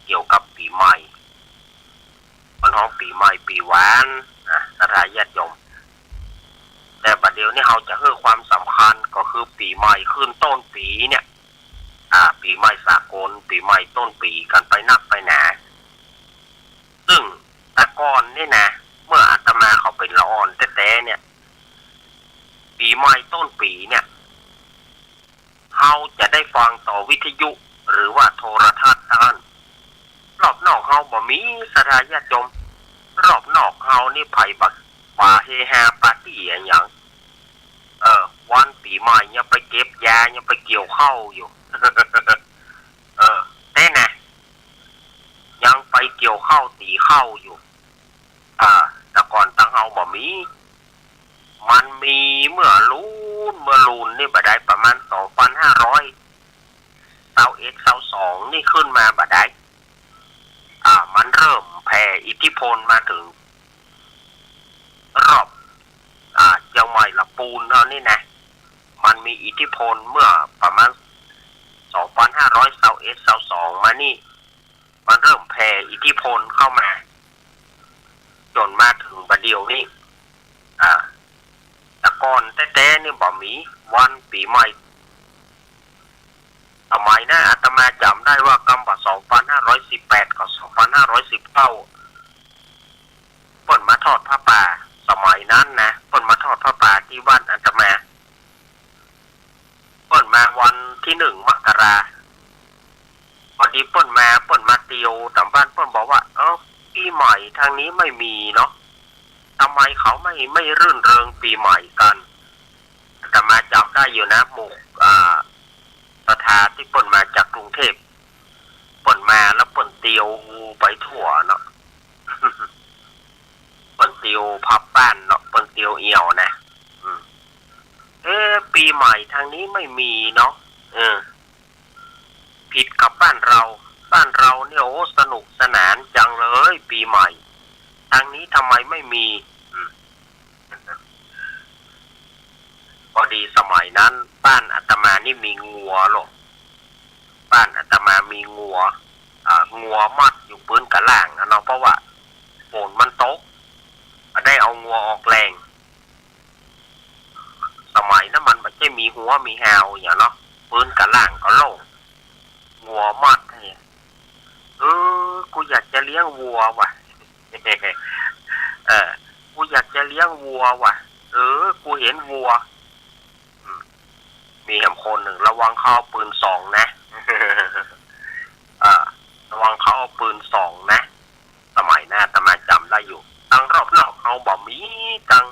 เกี่ยวกับปีใหม่วันห้องปีใหม่ปีหวานสถานญาติโยมแต่ประเดี๋ยวนี้เราจะให้ความสำคัญก็คือปีใหม่ขึ้นต้นปีเนี่ยปีใหม่สากลปีใหม่ต้นปีกันไปนับไปหนาซึ่งแต่ก่อนนี่นะเมื่ออาตมาเขาเป็นละอ่อนแต่เนี่ยปีใหม่ต้นปีเนี่ยเขาจะได้ฟังต่อวิทยุหรือว่าโทรทัศน์ท่านรอบนอกเขาบ่มีสถานญาติโยมรอบนอกเขานี่ไผ่บักป่าเฮฮาปาร์ตี้อย่างวันปีใหม่ยังไปเก็บยายังไปเกี่ยวข้าวอยู่ แต่นะยังไปเกี่ยวข้าวตีข้าวอยู่แต่ก่อนตั้งเอาบ่มีมันมีเมื่อลูนนี่บัดได้ประมาณ2522นี่ขึ้นมาบัดได้มันเริ่มแผ่อิทธิพลมาถึงรอบเจ้าใหม่ละปูนเท่านี้นะมันมีอิทธิพลเมื่อประมาณ2521-22มานี่มันเริ่มแผ่อิทธิพลเข้ามาจนมาถึงบัดเดียวนี้แต่ก่อนแต่นี่บ่มีวันปีใหม่สมัยนั้นอาตมาจำได้ว่ากำว่า2518กับ2519เพิ่นมาทอดผ้าป่าสมัยนั้นนะเพิ่นมาทอดผ้าป่าที่วัดอาตมาเพิ่นมาวันที่1 มกราพอดีเพิ่นมาเตียวตามบ้านเพิ่นบอกว่าปีใหม่ทางนี้ไม่มีเนาะทำไมเขาไม่รื่นเริงปีใหม่กันอาตมาจำได้อยู่นะหมู่สถานที่เพิ่นมาจากกรุงเทพเพิ่นมาแล้วเพิ่นเตียวไปทั่วเนาะ เปิ้นเตียวพับบ้านเนาะเปิ้นเตียวเอี่ยวนะปีใหม่ทางนี้ไม่มีเนาะผิดกับบ้านเราเนี่ยโอ้สนุกสนานจังเลยปีใหม่ทางนี้ทำไมไม่มีพอดีสมัยนั้นบ้านอาตมานี่มีงัวหรอกบ้านอาตมามีงัวมัดอยู่ปืนกระล่างนะเนาะเพราะว่าฝนมันตกได้เอางัวออกแรงสมัยนั้นมันไม่ใช่มีหัวมีหาวอย่างเนาะปืนกระล่างก็โล่งงัวมัดเนี่ยกูอยากจะเลี้ยงวัวว่ะ กูอยากจะเลี้ยงวัวว่ะกูเห็นวัวมีแหมคนหนึ่งระวังเขาเอาปืนส่องนะ ระวังเขาเอาปืนส่องนะสมัยหน้าอาตมาจำได้อยู่ตั้งรอบนอกเขาบอกมีตั้ง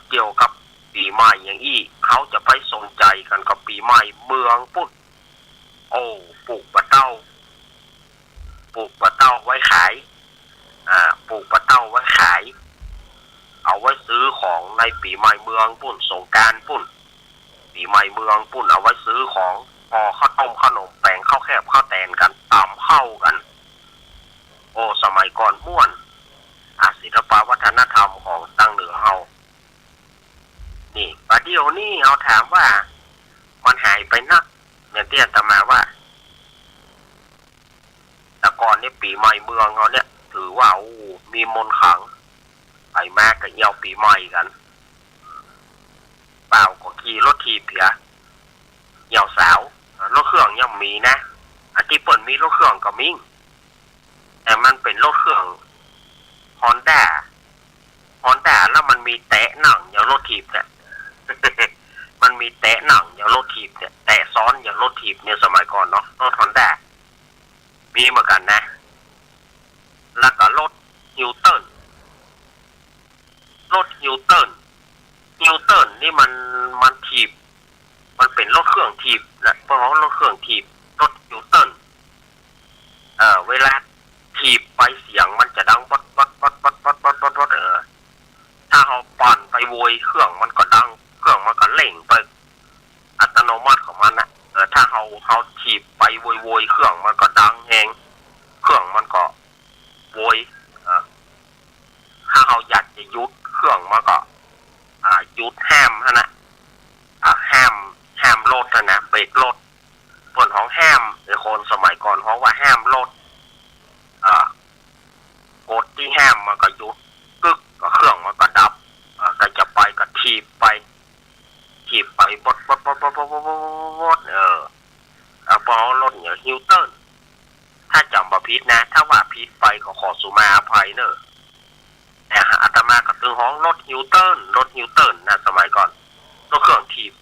เกี่ยวกับปีใหม่อย่างอี้เขาจะไปสนใจกันกับปีใหม่เมืองปุ๊บปลูกปลาเต้าไว้ขายปลูกปลาเต้าไว้ขายเอาไว้ซื้อของในปีใหม่เมืองปุ่นสงกรานต์ปุ่นปีใหม่เมืองปุ่นเอาไว้ซื้อของข้าวต้มขนมแป้งข้าวแคบข้าวแตนกันตามเข้ากันสมัยก่อนม่วนศิลปะวัฒนธรรมของตั้งเหนือเฮานี่ประเดี๋ยวนี้เอาถามว่ามันหายไปนักอย่างที่อาตมาว่าแต่ก่อนนี่ปีใหม่เมืองเขาเนี่ยถือว่ามีมนต์ขลังไปแม่กับเยี่ยวปีใหม่กันเปล่าก็ขี่รถทีเพียเยี่ยวสาวรถเครื่องยังมีนะที่เปิดมีรถเครื่องก็มิ่งแต่มันเป็นรถเครื่องฮอนด้าแล้วมันมีแตะหนังอย่างรถถีบเนี่ย มันมีแตะหนังอย่างรถถีบเนี่ยแตะซ้อนอย่างรถถีบเนี่ยสมัยก่อนเนาะรถฮอนด้ามีเหมือนกันนะแล้วก็รถฮิวเติร์นนี่มันถีบมันเป็นรถเครื่องถีบนะเพราะว่ารถเครื่องถีบรถฮิวเติร์นเวลาถีบไปเสียงมันจะดังวัดถ้าเราปั่นไปโวยเครื่องมันก็ดัง เครื่องมันก็เล่งไปอัตโนมัติของมันนะถ้าเขาถีบไปโวยเครื่องมันก็ดังเองเครื่องมันก็โวยถ้าเขาอยากจะยุดเครื่องมันก็ยุดแฮมฮะนะแฮมรถนะเบรกรถส่วนของแฮมในคนสมัยก่อนเขาว่าแฮมรถกดที่แฮมมันก็ยุดกึกก็เครื่องมันก็ดับก็จะไปก็ถีบไปบดพอรถเนี่ยฮิวเติร์นถ้าจำบ่ผิดนะถ้าว่าผิดไปก็ขอสุมาอภัยเนอะแต่อาตมาก็ซื้อของรถฮิวเติร์นนะสมัยก่อนรถเครื่องถีบ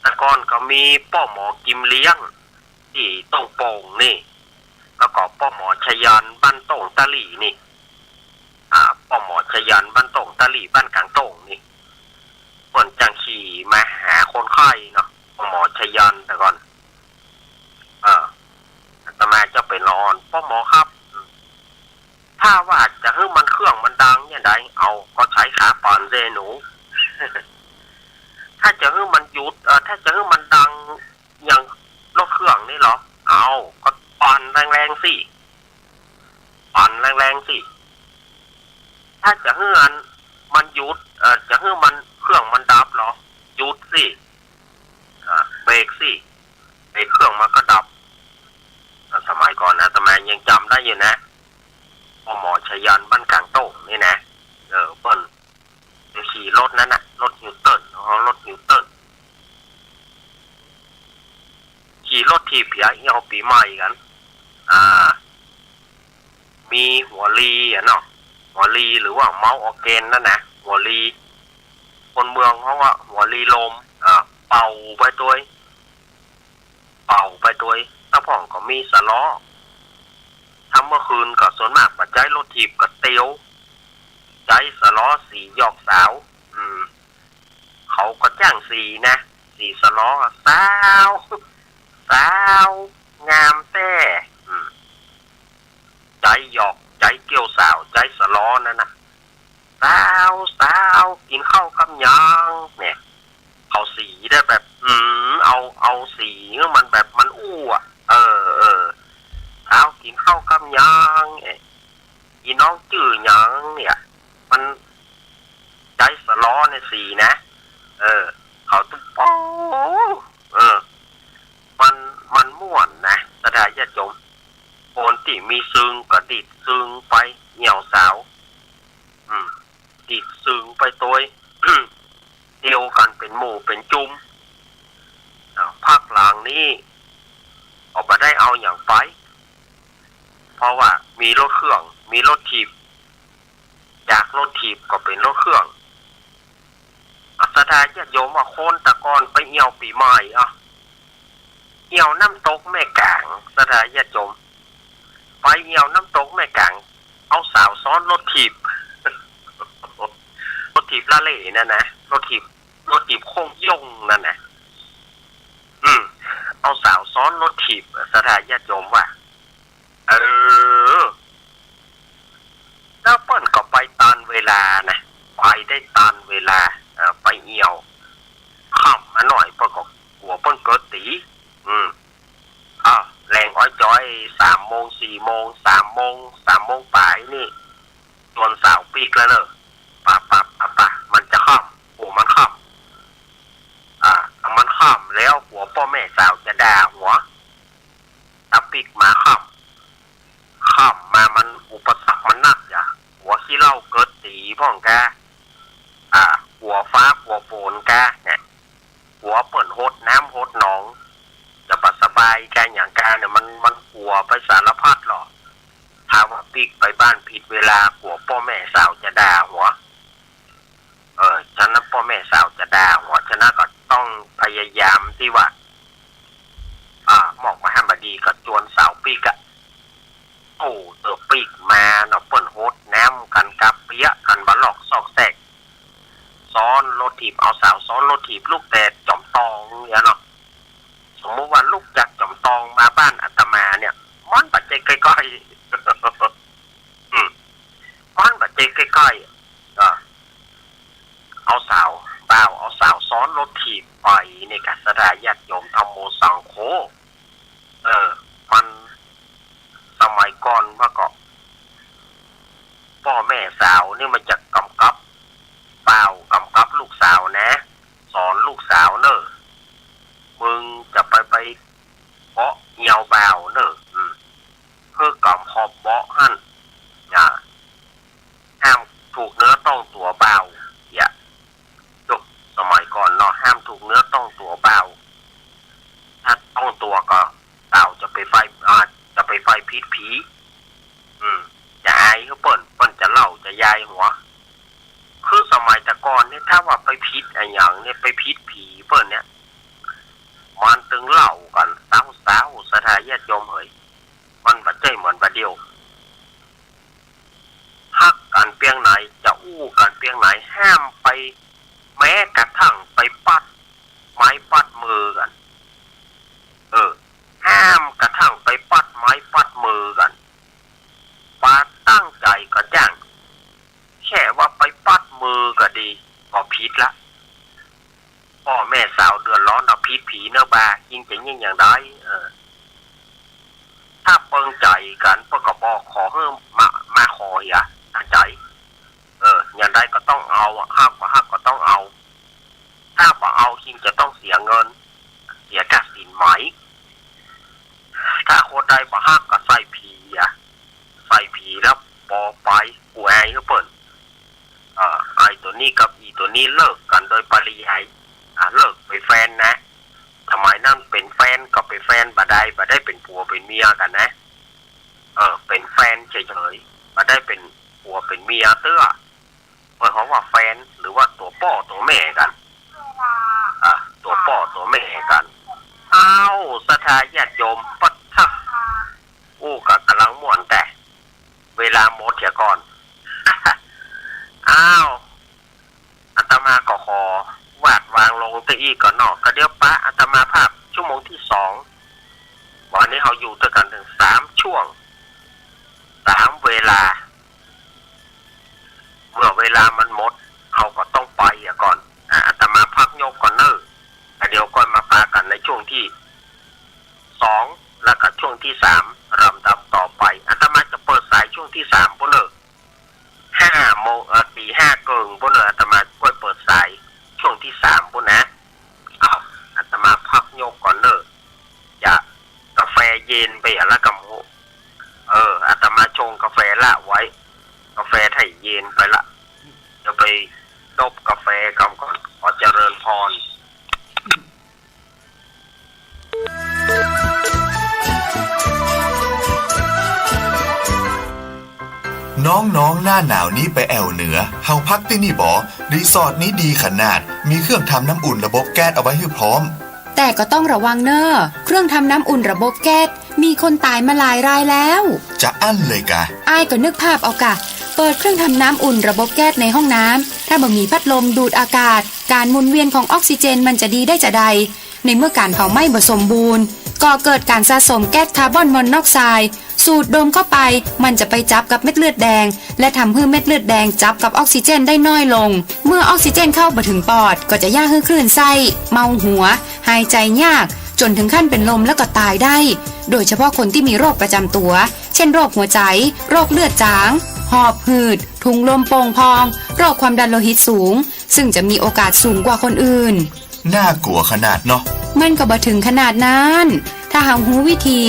แต่ก่อนก็มีป้อหมอกิมเลี้ยงที่ต้องโป่งนี่แล้วก็ป้อหมอชยันบ้านโต่งตะลี่นี่ป้อหมอชยันบ้านโต่งตะลี่บ้านกลางโต่งนี่เปิ่นจังขี่มาหาคนไข้เนาะป้อหมอชยันแต่ก่อนอาตมาจะไปนอนป้อหมอครับถ้าว่าจะให้มันเครื่องมันดังอย่างไรเอาก็ใช้ขาปั่นเรหนู ถ้าจะให้มันหยุดถ้าจะให้มันดังอย่างรถเครื่องนี่เหรอเอาก็ปั่นแรงๆสิถ้าจะให้มันหยุดจะให้มันเครื่องมันดับเหรอหยุดสิเบรกสิเบรกเครื่องมันก็ดับสมัยก่อนนะแต่แม่ยังจำได้อยู่นะหมอชยันบ้านกลางโต้งนี่นะเปิ้ลขี่รถนั้นนะรถนิวเติร์นรถนิวเติร์นขี่รถทีเพียเอาปีใหม่กันมีหัวลีเนาะหัวลีหรือว่าเมาส์ออร์แกนนั่นนะหัวลีคนเมืองเขาว่าหัวลีลมเป่าไปตัวตะพ่องก็มีสล้อทำเมื่อคืนก็ส่วนมากปัจจัยรถถีบกับเตียวใจสล้อสีหยอกสาวเขาก็จ้างสีนะสีสล้อสาวงามแต่ใจหยอกใจเกี่ยวสาวใจสล้อนั่นนะสาวกินข้าวกับยังเนี่ยเขาสีได้แบบเอาสีมันแบบมันอู้เอากินข้าวกับยังอีน้องจื่อยังเนี่ยมันใจสล้อในสีนะเขาตุ้มโป้มันม่วนนะสถานญาติโยมโอนที่มีซึงก็ดิดซึงไปเหี่ยวสาวดิดซึงไปตัวเดียวกันเป็นหมู่เป็นจุ้มภาคหลังนี้ออกมาได้เอาอย่างไปเพราะว่ามีรถเครื่องมีรถถีบจากรถถีบก็เป็นรถเครื่องสถานญาติโยมว่าคนตะกอนไปเหี่ยวปีใหม่เหี่ยวน้ำตกแม่กลางสถานญาติโยมไปเหี่ยวน้ำตกแม่กลางเอาสาวซ้อนรถถีบละเล่นั่นนะรถถีบโค้งย่งนั่นนะเอาสาวซ้อนรถถีบสถานญาติโยมว่าแล้วเปิ้นก็ไปตามเวลานะไปได้ตามเวลาไปเหี่ยวค่ำมาหน่อยเปิ้นก็หัวเปิ้นเกิดตีแรงอ้อยจ้อย3 โมง 4 โมง 3 โมงปลายนี่จนสาวปีกแล้วเนอะป่ะมันจะค่ำหัวมันค่ำมันค่ำแล้วหัวพ่อแม่สาวจะด่าหัวตะปีกมาค่ำมามันอุปสรรคมันหนักอย่าหัวขี้เหล้าเกิดตีพ่องแกหัวฟ้าหัวโปนแกเนี่ยหัวเปิ่นโหดน้ำโหดหนองจะปัสสบายแกอย่างแกเนี่ยมันหัวไปสารพัดหรอถ้าว่าปีกไปบ้านผิดเวลาหัวพ่อแม่สาวจะด่าหัวฉะนั้นพ่อแม่สาวจะด่าหัวฉะนั้นก็ต้องพยายามที่ว่าหมอกมาให้บดีกับจวนสาวปีกเติบปีกมาเนาะเปิ่นโหดน้ำกันกับเปียกันบะหลอกซอกแซกซ้อนรถถีบเอาสาวซ้อนรถถีบลูกแต่จอมตองเนี่ยเนาะสมมติว่าลูกจากจอมตองมาบ้านอาตมาเนี่ยมันปัจจัยใกล้ๆมันปัจจัยใกล้ๆ เอาสาวเปล่าเอาสาวซ้อนรถถีบไปในกัสดาญาติโยมธรรมโมสังโฆมันสมัยก่อนว่าก็พ่อแม่สาวนี่มันจะกำกับเปล่ากำกับลูกสาวนะสอนลูกสาวเนอะมึงจะไปเบาะเหี่ยวเบาเนอะเพื่อกำหอบเบาะหั่นอย่าห้ามถูกเนื้อต้องตัวเบาอย่าจบสมัยก่อนเนาะห้ามถูกเนื้อต้องตัวเบาถ้าต้องตัวก็เต่าจะไปไฟพิษผีจะอายเขาเปิ้นจะเล่าจะยายหัวคือสมัยแต่ก่อนเนี่ยถ้าว่าไปพิษอะไรอย่างเนี่ยไปพิษผีเปิ้นเนี่ยมันตึงเล่ากันสาวสถาญาติโยมเฮ้ยมันบัดใจเหมือนบัดเดียวฮักกันเปียงไหนจะอู้กันเปียงไหนห้ามไปแม้กระทั่งไปปัดไม้ปัดมือกันห้ามกระทั่งไปปัดไม้ปัดมือกันปาตั้งใจก็จ้างแค่ว่าไปปัดมือก็ดีก็ผิดละพ่อแม่สาวเดือดร้อนเอาพิษผีเนื้อบายิ่งจะยิ่งอย่างไรถ้าเปิงใจกันเพื่อกระบอกขอเพิ่มมาขออย่าใจอย่างไรก็ต้องเอาห้ามก็ต้องเอาถ้าบ่เอายิ่งจะต้องเสียเงินเสียค่าสินไหมถ้าคนใดบ่ฮักก็ใส่ผีใส่ผีแล้วปอไปกูไอ้ก็เปิ่นไอ้ตัวนี้กับอีตัวนี้เลิกกันโดยปริยายเลิกไปแฟนนะทำไมนั่นเป็นแฟนก็ไปแฟนบ่ได้เป็นผัวเป็นเมียกันนะเป็นแฟนเฉยๆบ่ได้เป็นผัวเป็นเมียเตื้อหมายความว่าแฟนหรือว่าตัวพ่อตัวแม่กันตัวพ่อตัวแม่กันสถาญาติโยมปัดทักกับกำลังม่วนแต่เวลาหมดเถียก่อนอาตมาก็ขอวาดวางลงที่อีกก่อนเนาะก็เดี๋ยวปะอาตมาภาพชั่วโมงที่2วันนี้เขาอยู่ด้วยกันถึง3ช่วง3เวลาเมื่อเวลามันหมดเขาก็ต้องไปก่อนอาตมาพักยกก่อนเนอะเดี๋ยวก็มาปากันในช่วงที่2แล้วก็ช่วงที่3ลำดับต่อไปอาตมาจะเปิดสายช่วงที่3พุ่นเนอะ5 โมงตี 5 เกิงพุ่นเนอะอาตมาก็เปิดสายช่วงที่3พุ่นนะอาตมาพักยกก่อนเนอะจะกาแฟเย็นไปละกำโหอาตมาชงกาแฟละไว้กาแฟไทยเย็นไปละจะไปดบกาแฟกำก่อนขอเจริญพรน้องๆหน้าหนาวนี้ไปแอวเหนือเฮาพักที่นี่บ่รีสอร์ทนี้ดีขนาดมีเครื่องทำน้ำอุ่นระบบแก๊สเอาไว้ให้พร้อมแต่ก็ต้องระวังเนอะเครื่องทำน้ำอุ่นระบบแก๊สมีคนตายมาหลายรายแล้วจะอั้นเลยกะอ้ายก็นึกภาพเอากะเปิดเครื่องทำน้ำอุ่นระบบแก๊สในห้องน้ำถ้าบ่มีพัดลมดูดอากาศการหมุนเวียนของออกซิเจนมันจะดีได้จะใดในเมื่อการเผาไหม้บ่สมบูรณ์ก็เกิดการสะสมแก๊สคาร์บอนมอนอกไซด์สูดดมเข้าไปมันจะไปจับกับเม็ดเลือดแดงและทำให้เม็ดเลือดแดงจับกับออกซิเจนได้น้อยลงเมื่อออกซิเจนเข้าไปถึงปอดก็จะย่าให้คลื่นไส้เมาหัวหายใจยากจนถึงขั้นเป็นลมแล้วก็ตายได้โดยเฉพาะคนที่มีโรคประจำตัวเช่นโรคหัวใจโรคเลือดจางหอบหืดถุงลมโป่งพองโรคความดันโลหิตสูงซึ่งจะมีโอกาสสูงกว่าคนอื่นน่ากลัวขนาดเนาะมันก็บ่ถึงขนาดนั้นถ้าหาหูวิธี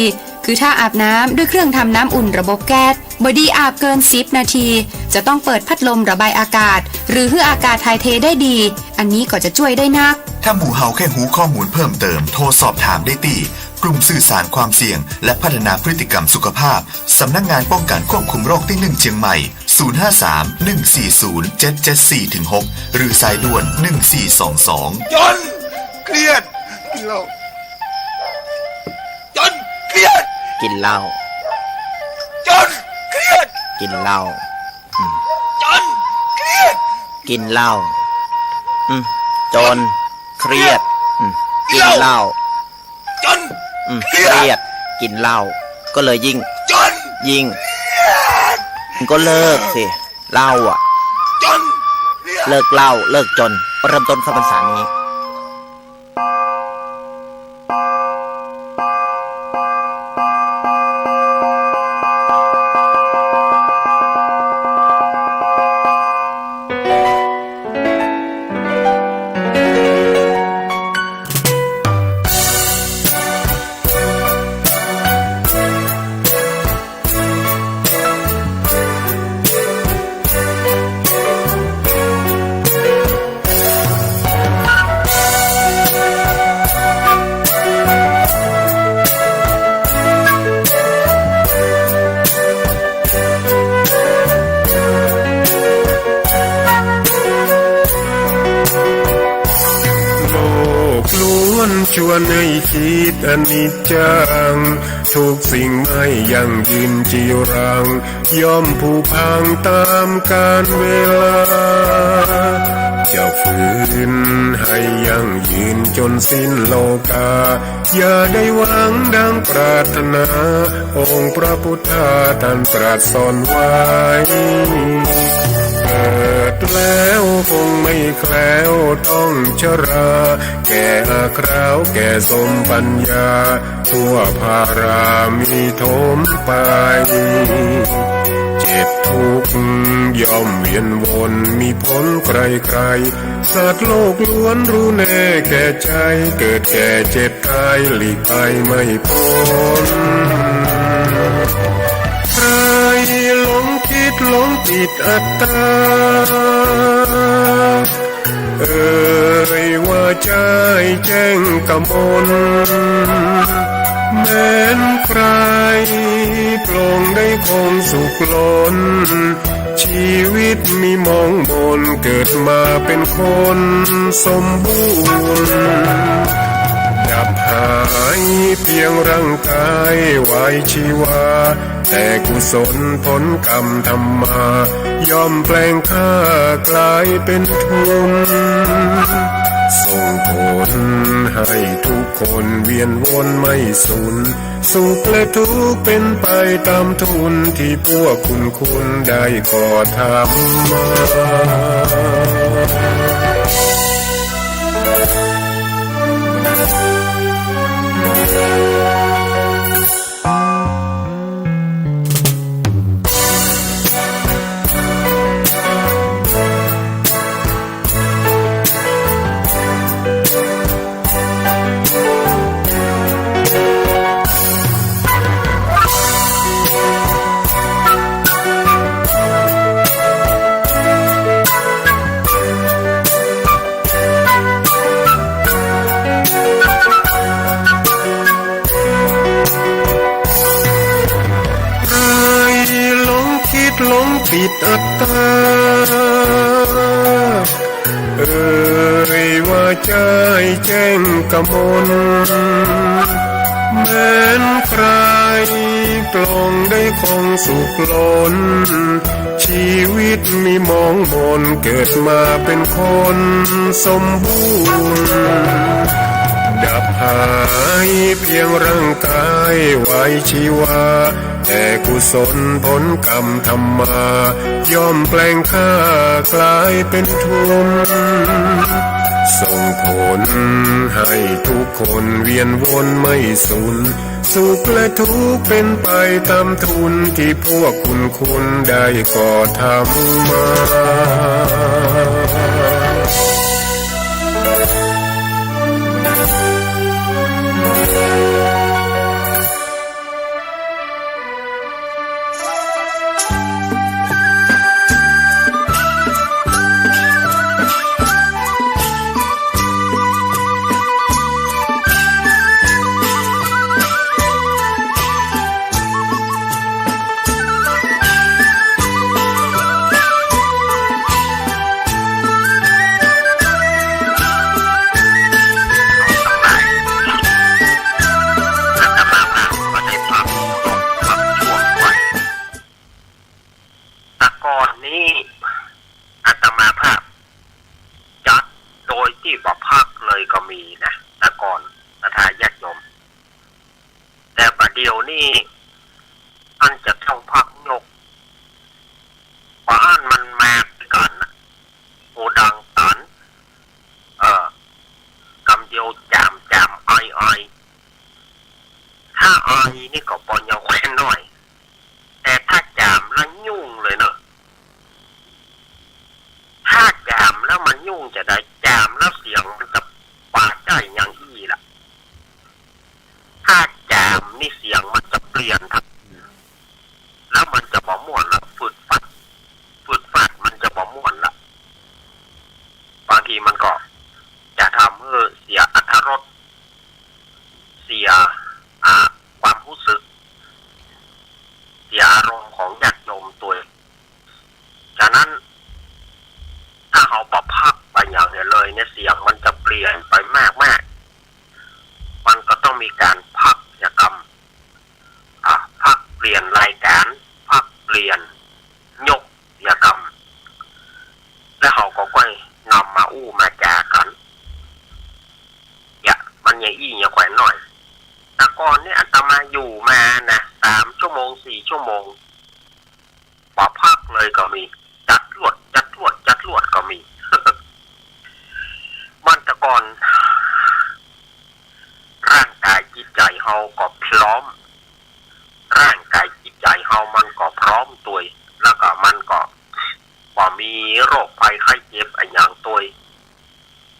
คือถ้าอาบน้ำด้วยเครื่องทำน้ำอุ่นระบบแก๊สบดีอาบเกิน10 นาทีจะต้องเปิดพัดลมระบายอากาศหรือให้อากาศถ่ายเทได้ดีอันนี้ก็จะช่วยได้นักถ้าหมู่เฮาแค่หูข้อมูลเพิ่มเติมโทรสอบถามได้ที่กลุ่มสื่อสารความเสี่ยงและพัฒนาพฤติกรรมสุขภาพสำนักงานป้องกันควบคุมโรคที่1เชียงใหม่053-140-774-6หรือสายด่วน1422จนเครียดกินเหล้าจนเครียดกินเหล้าจนเครียดกินเหล้าจนเครียดกินเหล้าจนเครียดกินเหล้าจนเครียดกินเหล้าก็เลยยิ่งมันก็เลิกสิเหล้าอ่ะจนเครียด เลิกเหล้าเลิกจนเริ่มต้นเข้าพรรษานี้ชวนให้คิดอนิจจังทุกสิ่งไม่ยั่งยืนจีรังย่อมผุพังตามกาลเวลาจะฝืนให้ยั่งยืนจนสิ้นโลกาอย่าได้หวังดังปรารถนาองค์พระพุทธาท่านตรัสสอนไว้เกิดแล้วคงไม่แคล้วต้องชราแก่อาคราวแก่สมปัญญาทั่วภารามีโถมไปเจ็บทุกข์ย่อมเวียนวนมีพ้นใครๆสัตว์โลกล้วนรู้แน่แก่ใจเกิดแก่เจ็บตายหลีกไปไม่พ้นใครหลงคิดหลงผิดอัตตาว่าใจแจ้งกำมลแม้นใครปลงได้คงสุขล้นชีวิตมีมองมนเกิดมาเป็นคนสมบูรณ์ดับหายเพียงร่างกายไว้ชีวาแต่กุศลผลกรรมทำมาย่อมแปลงค่ากลายเป็นทุนส่งผลให้ทุกคนเวียนวนไม่สูญสุขและทุกข์เป็นไปตามทุนที่พวกคุณได้ก่อทำมาหลงผิดอัตตาว่าใจแจ้งกำมลแม้นใครปลงได้คงสุขล้นชีวิตมีมองมนเกิดมาเป็นคนสมบูรณ์ดับหายเพียงร่างกายไว้ชีวาแต่กุศลผลกรรมทำมาย่อมแปลงค่ากลายเป็นทุนส่งผลให้ทุกคนเวียนวนไม่สูญสุขและทุกข์เป็นไปตามทุนที่พวกคุณได้ก่อทำมาป่านมันมาก่อนนะโอด งจะได้จามแล้วเสียงมันจะปาดใจอย่างอี้ล่ะถ้าจามนี่เสียงมันจะเปลี่ยนครับแล้วมันจะบ่ม่วนละฝืดฟัดมันจะบ่ม่วนละบางทีมันก็จะทำให้เสียอรรถรสเสียความรู้สึกเสียอารมณ์ของญาติโยมตัวฉะนั้นถ้าเราปรับพักไปอย่างนี้เลยเนี่ยเสียงมันจะเปลี่ยนไปมากมันก็ต้องมีการพักกิจกรรมพักเปลี่ยนรายการพักเปลี่ยนยกกิจกรรมแล้วเราก็ค่อยนำมาอู้มาจากันมันอย่างอี้อย่างแขวนหน่อยแต่ก่อนเนี่ยอาตมาอยู่มานะ3 ชั่วโมง 4 ชั่วโมงปรับพักเลยก็มีจัดลวดก็มี มันแต่ก่อนร่างกายจิตใจเฮาก็พร้อมร่างกายจิตใจเฮามันก็พร้อมตัวแล้วก็มันก็มีโรคภัยไข้เจ็บอันอย่างตัว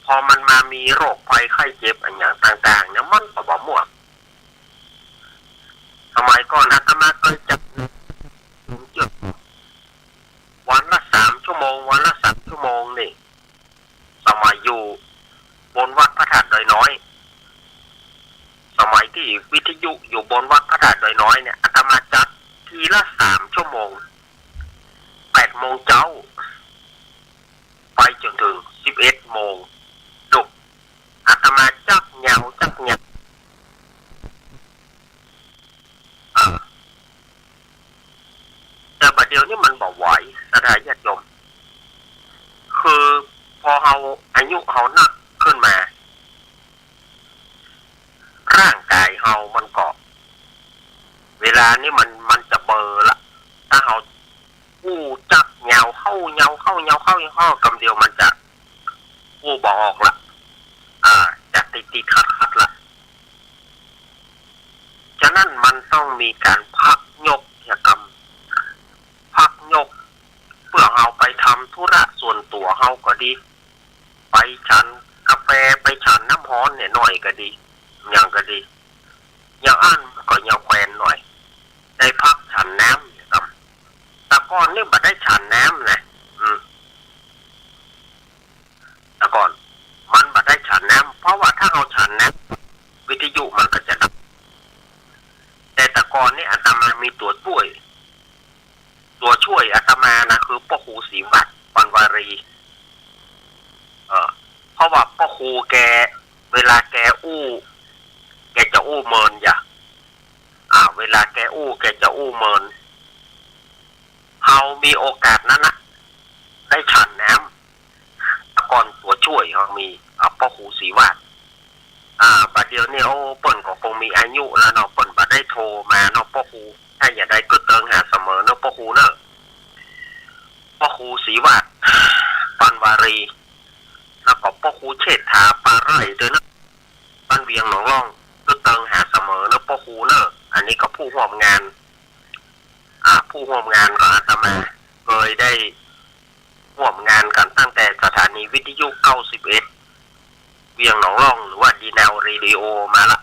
พอมันมามีโรคภัยไข้เจ็บอันอย่างต่างๆเนี่ยมันก็บ่ม่วนสมัยก่อนอาตมาเคยจับจุดวันละ3 ชั่วโมงวันละ3 ชั่วโมงนี่สมัยอยู่บนวัดพระธาตุดอยน้อยสมัยที่วิทยุอยู่บนวัดพระธาตุดอยน้อยเนี่ยอาตมาจัดทีละ3 ชั่วโมง8 โมงเช้าไปจนถึง11 โมงดุอาตมาจักเหงาแต่บัดเดียวนี้มันบอกไหวสถานญาติโยมคือพอเราอายุเรานักขึ้นมาร่างกายเรามันก็เวลานี้มันจะเบลอละถ้าเราอู้จับเหงาเข้ากำเดียวมันจะอู้บอกออกละจะติดขัดละฉะนั้นมันต้องมีการพักยกกิจกรรมพักยกเพื่อเอาไปทำธุระส่วนตัวเฮาก็ดีไปฉันกาแฟไปฉันน้ำร้อนเนี่ยหน่อยก็ดีอย่างก็ดีอย่างอันก็อย่างแควนหน่อยได้พักฉันน้ำเนี่ยครับแต่ก่อนนี่บัดได้ฉันน้ำนะแต่ก่อนมันบัดได้ฉันน้ำเพราะว่าถ้าเอาฉันน้ำวิทยุมันก็จะดับแต่ก่อนนี่อาตมามีตัวช่วยอาตมานะคือพ่อครูศรีวัดปันวารีเพราะว่าพ่อครูแกเวลาแกจะอู้เมินอย่าเวลาแกจะอู้เมินเฮามีโอกาสนั้นนะได้ฉันน้ำก่อนตัวช่วยเขามีพ่อครูศรีวัดบัดเดียวนี่เปิ้นก็คงมีอายุแล้วเนาะเปิ้นบัดได้โทรมาเนาะพ่อครูถ้าอย่าได้ก็เติงหาเสมอเนาะพ่อครูเนาะพ่อครูศรีวัดปันวารีแล้วก็พ่อครูเชษฐาปาไร่ด้วยนะบ้านเวียงหนองร่องก็เติงหาเสมอเนาะพ่อครูเนาะอันนี้ก็ผู้ร่วมงานของอาตมาเคยได้ร่วมงานกันตั้งแต่สถานีวิทยุ91เวียงหนองร่องหรือว่าดีแนวเรดิโอมาละ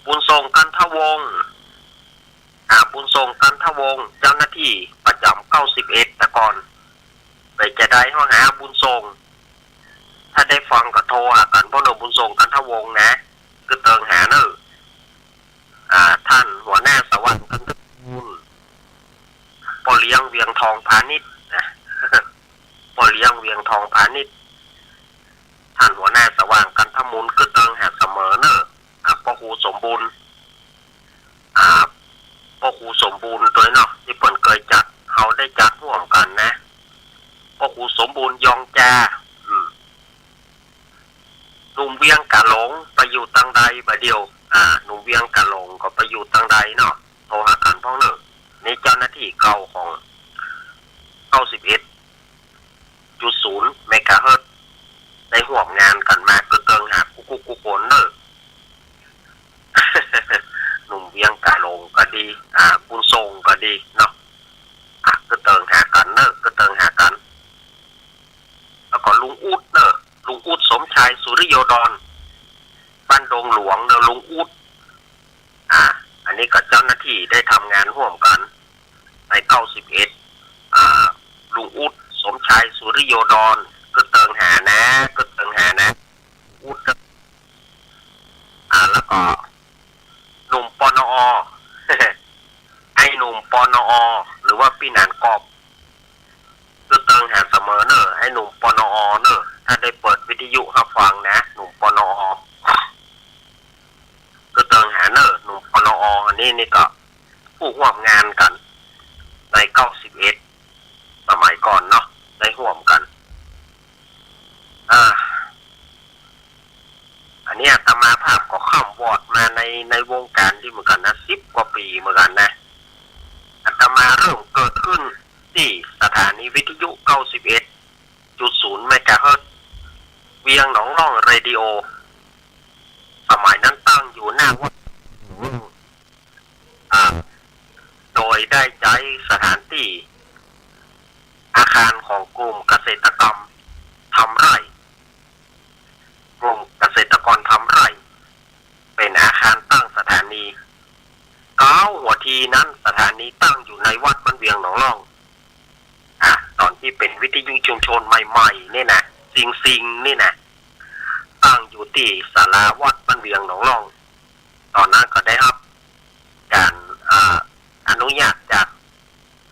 บุญทรงกันทวงศ์บุญทรงกันทวงศ์เจ้าหน้าที่ประจำ91แต่ก่อนไปจะได้ห้องหาบุญทรงถ้าได้ฟังก็โทรหากันเพราะเราบุญทรงกันทวงศ์นะก็เติงหาเนอะท่านหัวหน้าสวรรค์กันทบุญปอเลี้ยงเวียงทองพาณิชย์นะปอเลี้ยงเวียงทองพาณิชย์ท่านหัวหน้าสว่างกันทมูลก็เติงหาเสมอเนอะพ่อครูสมบูรณ์พ่อครูสมบูรณ์ตัวเนาะที่เปิ่นเคยจัดเขาได้จัดร่วมกันนะพ่อครูสมบูรณ์ยองจาหนุ่มเวียงกะหลงไปอยู่ตังใดบ่เดียวหนุ่มเวียงกะหลงก็ไปอยู่ตังใดเนาะโทรหากันพ้องเนอะนี่เจ้าหน้าที่เก่าของ91.0 เมกะเฮิรตซ์ได้ร่วมงานกันมาก็เติงหากุคนเนอะ หนุ่มเวียงกะหลงก็ดีบุญทรงก็ดีเนาะก็เติงหากันเนอะก็เติงหากันแล้วก็ลุงอุดเนอะ มชายสุริโยดรบ้านดงหลวงเนลุงอุดอันนี้กับเจ้าหน้าที่ได้ทำงานร่วมกันใน91ลุงอุดสมชายสุริโยดรก็เติงหานะอุดแล้วก็หนุ่มปนอ ไอ้หนุ่มปนอหรือว่าพี่หนานกอบก็เติงหาเสมอเนอะไอ้หนุ่มปนอเนอะถ้าได้เปิดวิทยุให้ฟังนะหนุ่มปนอก็เติงหาเนอะหนุ่มปนออันนี้นี่ก็ผู้ร่วมงานกันใน91สมัยก่อนเนาะได้ร่วมกันอันนี้อาตมาภาพก็ข้ามวอดมาในวงการที่เหมือนกันนะ10 กว่าปีเหมือนกันนะอาตมาเริ่มเกิดขึ้นที่สถานีวิทยุ 91.0 เมกะเฮิรตซ์เวียงหนองร่องเรดิโอสมัยนั้นตั้งอยู่หน้าวัดโดยได้ใช้สถานที่อาคารของกลุ่มเกษตรกรรมทำไร่กลุ่มเกษตรกรทำไร่เป็นอาคารตั้งสถานีหัวทีนั้นสถานีตั้งอยู่ในวัดบ้านเวียงหนองร่องตอนที่เป็นวิทยุชุมชนใหม่ๆนี่นะซิงนี่นะตั้งอยู่ที่ศาลาวัดบ้านเวียงหนองร่องตอนนั้นก็ได้รับการอนุญาตจาก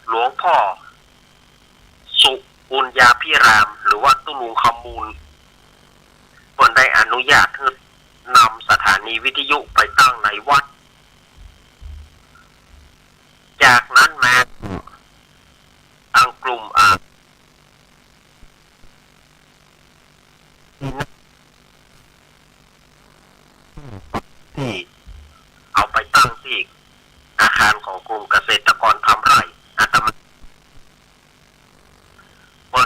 หลวงพ่อสุปุญญาพิรามหรือว่าตุลุงคำมูลคนได้อนุญาตให้นำสถานีวิทยุไปตั้งในวัดจากนั้นมาทางกลุ่มที่เอาไปตั้งที่อาคารของกลุ่มเกษตรกรทำไร่อาตมาเปิ้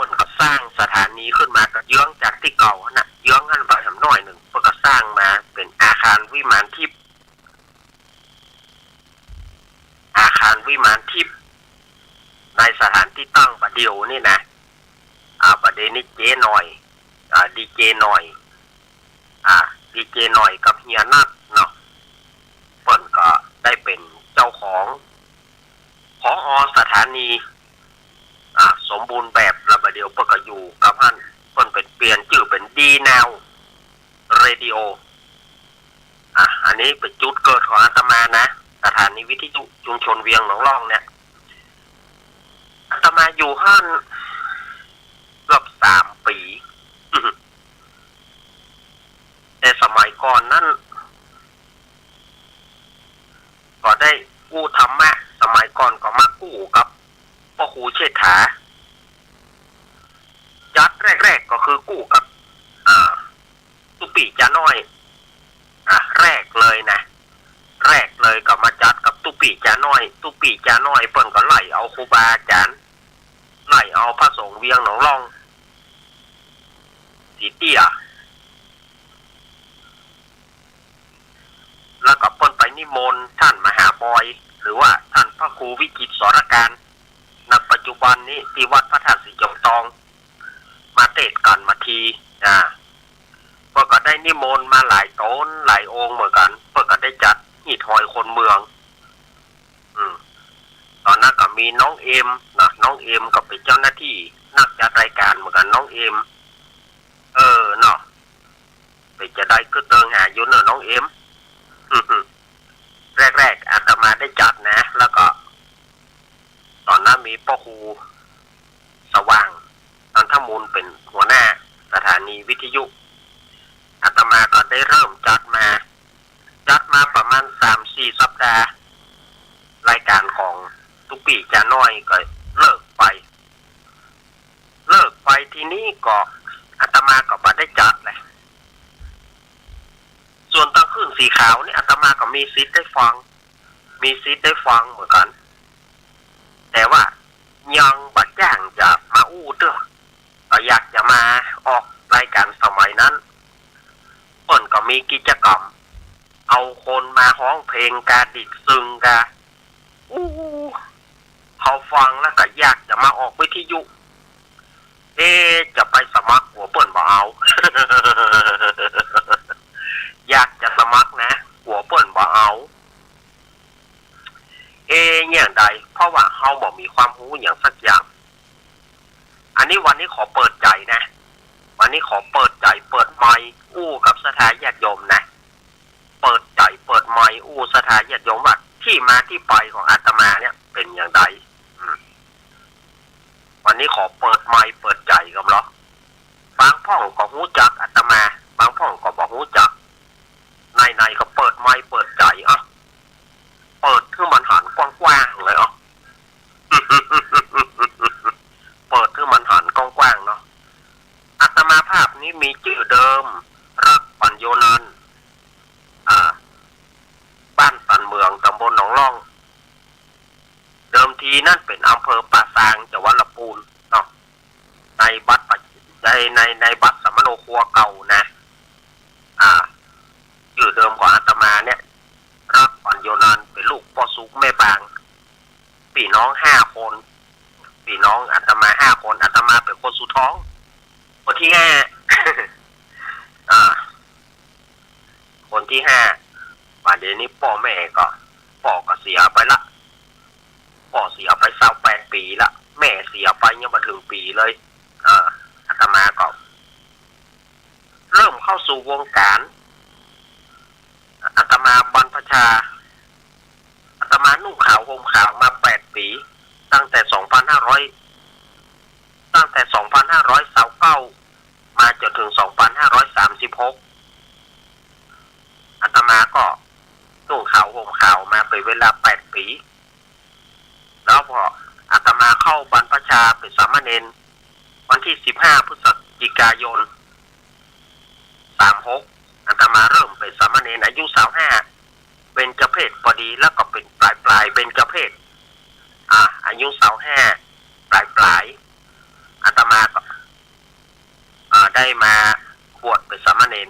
นก็สร้างสถานีขึ้นมาก็เยื้องจากที่เก่านะเยื้องกันไปทำน้อยหนึ่งเปิ้นก็สร้างมาเป็นอาคารวิมานทิพย์ในสถานที่ตั้งประเดียวนี่นะประเด็นนี้เจ๊หน่อยดีเจหน่อยกับเฮียนัทเนาะเปิ้นก็ได้เป็นเจ้าของผอ.สถานีสมบูรณ์แบบระบเดียวเปิ้นก็อยู่กับท่านเปิ้นเป็นเปลี่ยนชื่อเป็นดีแนวเรดิโออันนี้เป็นจุดเกิดของอาตมานะสถานีวิทยุชุมชนเวียงหนองร่องเนี่ยอาตมาอยู่ห้านเกือบ3 ปีแต่สมัยก่อนนั้นก็ได้กู้ธรรมะสมัยก่อนก็มากู้กับพ่อครูเชษฐาจัดแรกๆก็คือกู้กับตุปีจาน้อยแรกเลยก็มาจัดกับตุปีจาน้อยเปิ้นก็ไล่เอาครูบาอาจารย์ไล่เอาพระสงฆ์เวียงหนองร่องสีเตี้ยแล้วก็เปิ้นไปนิมนต์ท่านมหาบอยหรือว่าท่านพระครูวิจิตรสรการณปัจจุบันนี้ที่วัดพระธาตุสีจอมทองมาเทศน์กันมาทีเปิ้นก็ได้นิมนต์มาหลายตนหลายองค์เหมือนกันเปิ้นก็ได้จัดหีดหอยคนเมืองตอนนั้นก็มีน้องเอ็มน้องเอ็มก็เป็นเจ้าหน้าที่นักจัดรายการเหมือนกันน้องเอ็มเนาะไปจะได้ก็เติงหาอยู่เนอะน้องเอ็มแรกอาตมาได้จัดนะแล้วก็ตอนนั้นมีพ่อครูสว่างนันทมูลเป็นหัวหน้าสถานีวิทยุอาตมาก็ได้เริ่มจัดมาประมาณ 3-4 สัปดาห์รายการของตุปีจาน้อยก็เลิกไปทีนี้ก็อาตมาก็บ่ได้จัดเลยส่วนตั้งขึ้นสีขาวนี่อาตมาก็มีสิทธิ์ได้ฟังเหมือนกันแต่ว่ายังบัดจ้างจะมาอู้เด้อก็อยากจะมาออกรายการสมัยนั้นเปิ้นก็มีกิจกรรมเอาคนมาร้องเพลงกาดิกซึงกาเขาฟังแล้วก็อยากจะมาออกวิทยุจะไปสมัครหัวเปิ้นบ่เอา นี้ขอเปิดใจนะวันนี้ขอเปิดใจเปิดไมค์อู้กับสถาญาติโยมนะเปิดใจเปิดไมค์อู้สถาญาติโยมว่าที่มาที่ไปของอาตมาเนี่ยเป็นอย่างไรวันนี้ขอเปิดไมค์เปิดใจกับเราบางพ่องก็หูจักอาตมาบางพ่องก็บอกหูจักในก็เปิดไมค์เปิดใจเปิดให้มันหันกว้างๆเลยเปิดให้มันหันกว้างๆเนาะอาตมาภาพนี้มีชื่อเดิมรักปัญโยนันท์บ้านตันเมืองตำบลหนองล่องเดิมทีนั่นเป็นอำเภอป่าซางจังหวัดลำพูนเนาะในบัตรในบัตรสมโนครัวเก่านะชื่อเดิมของอาตมาเนี่ยรักปัญโยนันท์เป็นลูกพ่อสุกแม่บางพี่น้อง5 คนพี่น้องอาตมา5 คนอาตมาเป็นคนสุดท้องคนที่5 คนที่5ป่านเดี๋ยวนี้พ่อก็เสียไปละพ่อเสียไป28 ปีละแม่เสียไปยังมาถึงปีเลยอาตมาก็เริ่มเข้าสู่วงการอาตมาบรรพชาอาตมานุ่งขาวห่มขาวมา8 ปีตั้งแต่ 2529 มาจนถึง 2536 อาตมาก็นุ่งขาวห่มขาวมาเป็นเวลา8 ปีแล้วพออาตมาเข้าบรรพชาเป็นสามเณรวันที่15 พฤศจิกายน 36อาตมาเริ่มเป็นสามเณรอายุ25เป็นเจ้าเพศพอดีแล้วก็เป็นปลายเป็นเจ้าเพศอายุ25ปลายอาตมาก็ได้มาบวชเป็นสามเณร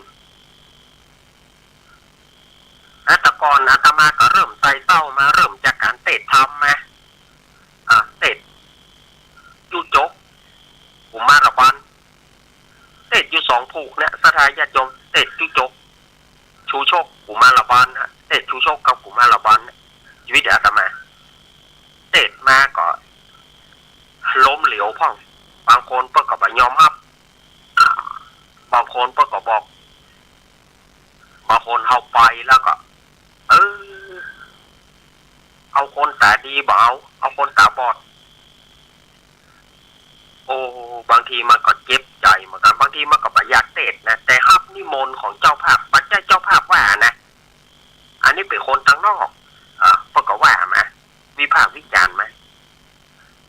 แต่ก่อนอาตมาก็เริ่มไต่เต้ามาเริ่มจากการเทศธรรมมาเทศยุจกกุมารบันเทศอยู่2 ผูกเนี่ยสถาญาติโยมเทศยุจกชูโชคกุมารบันเทศชูโชคกับกุมารบันชีวิตอาตมาเทศมาก็ล้มเหลวพ่องบางคนเพิ่นก็บ่ยอมรับบางคนเพิ่นก็บอกบางคนเอาไปแล้วก็เอาคนตาดีบ่เอาคนตาบอดบางทีมันก็เจ็บใจเหมือนกันบางทีมันก็บ่อยากเทศนะแต่ฮับนิมนต์ของเจ้าภาพปัจจัยเจ้าภาพว่านะอันนี้เป็นคนทางนอกเพิ่นก็ว่ามาวิพากษ์วิจารณ์มา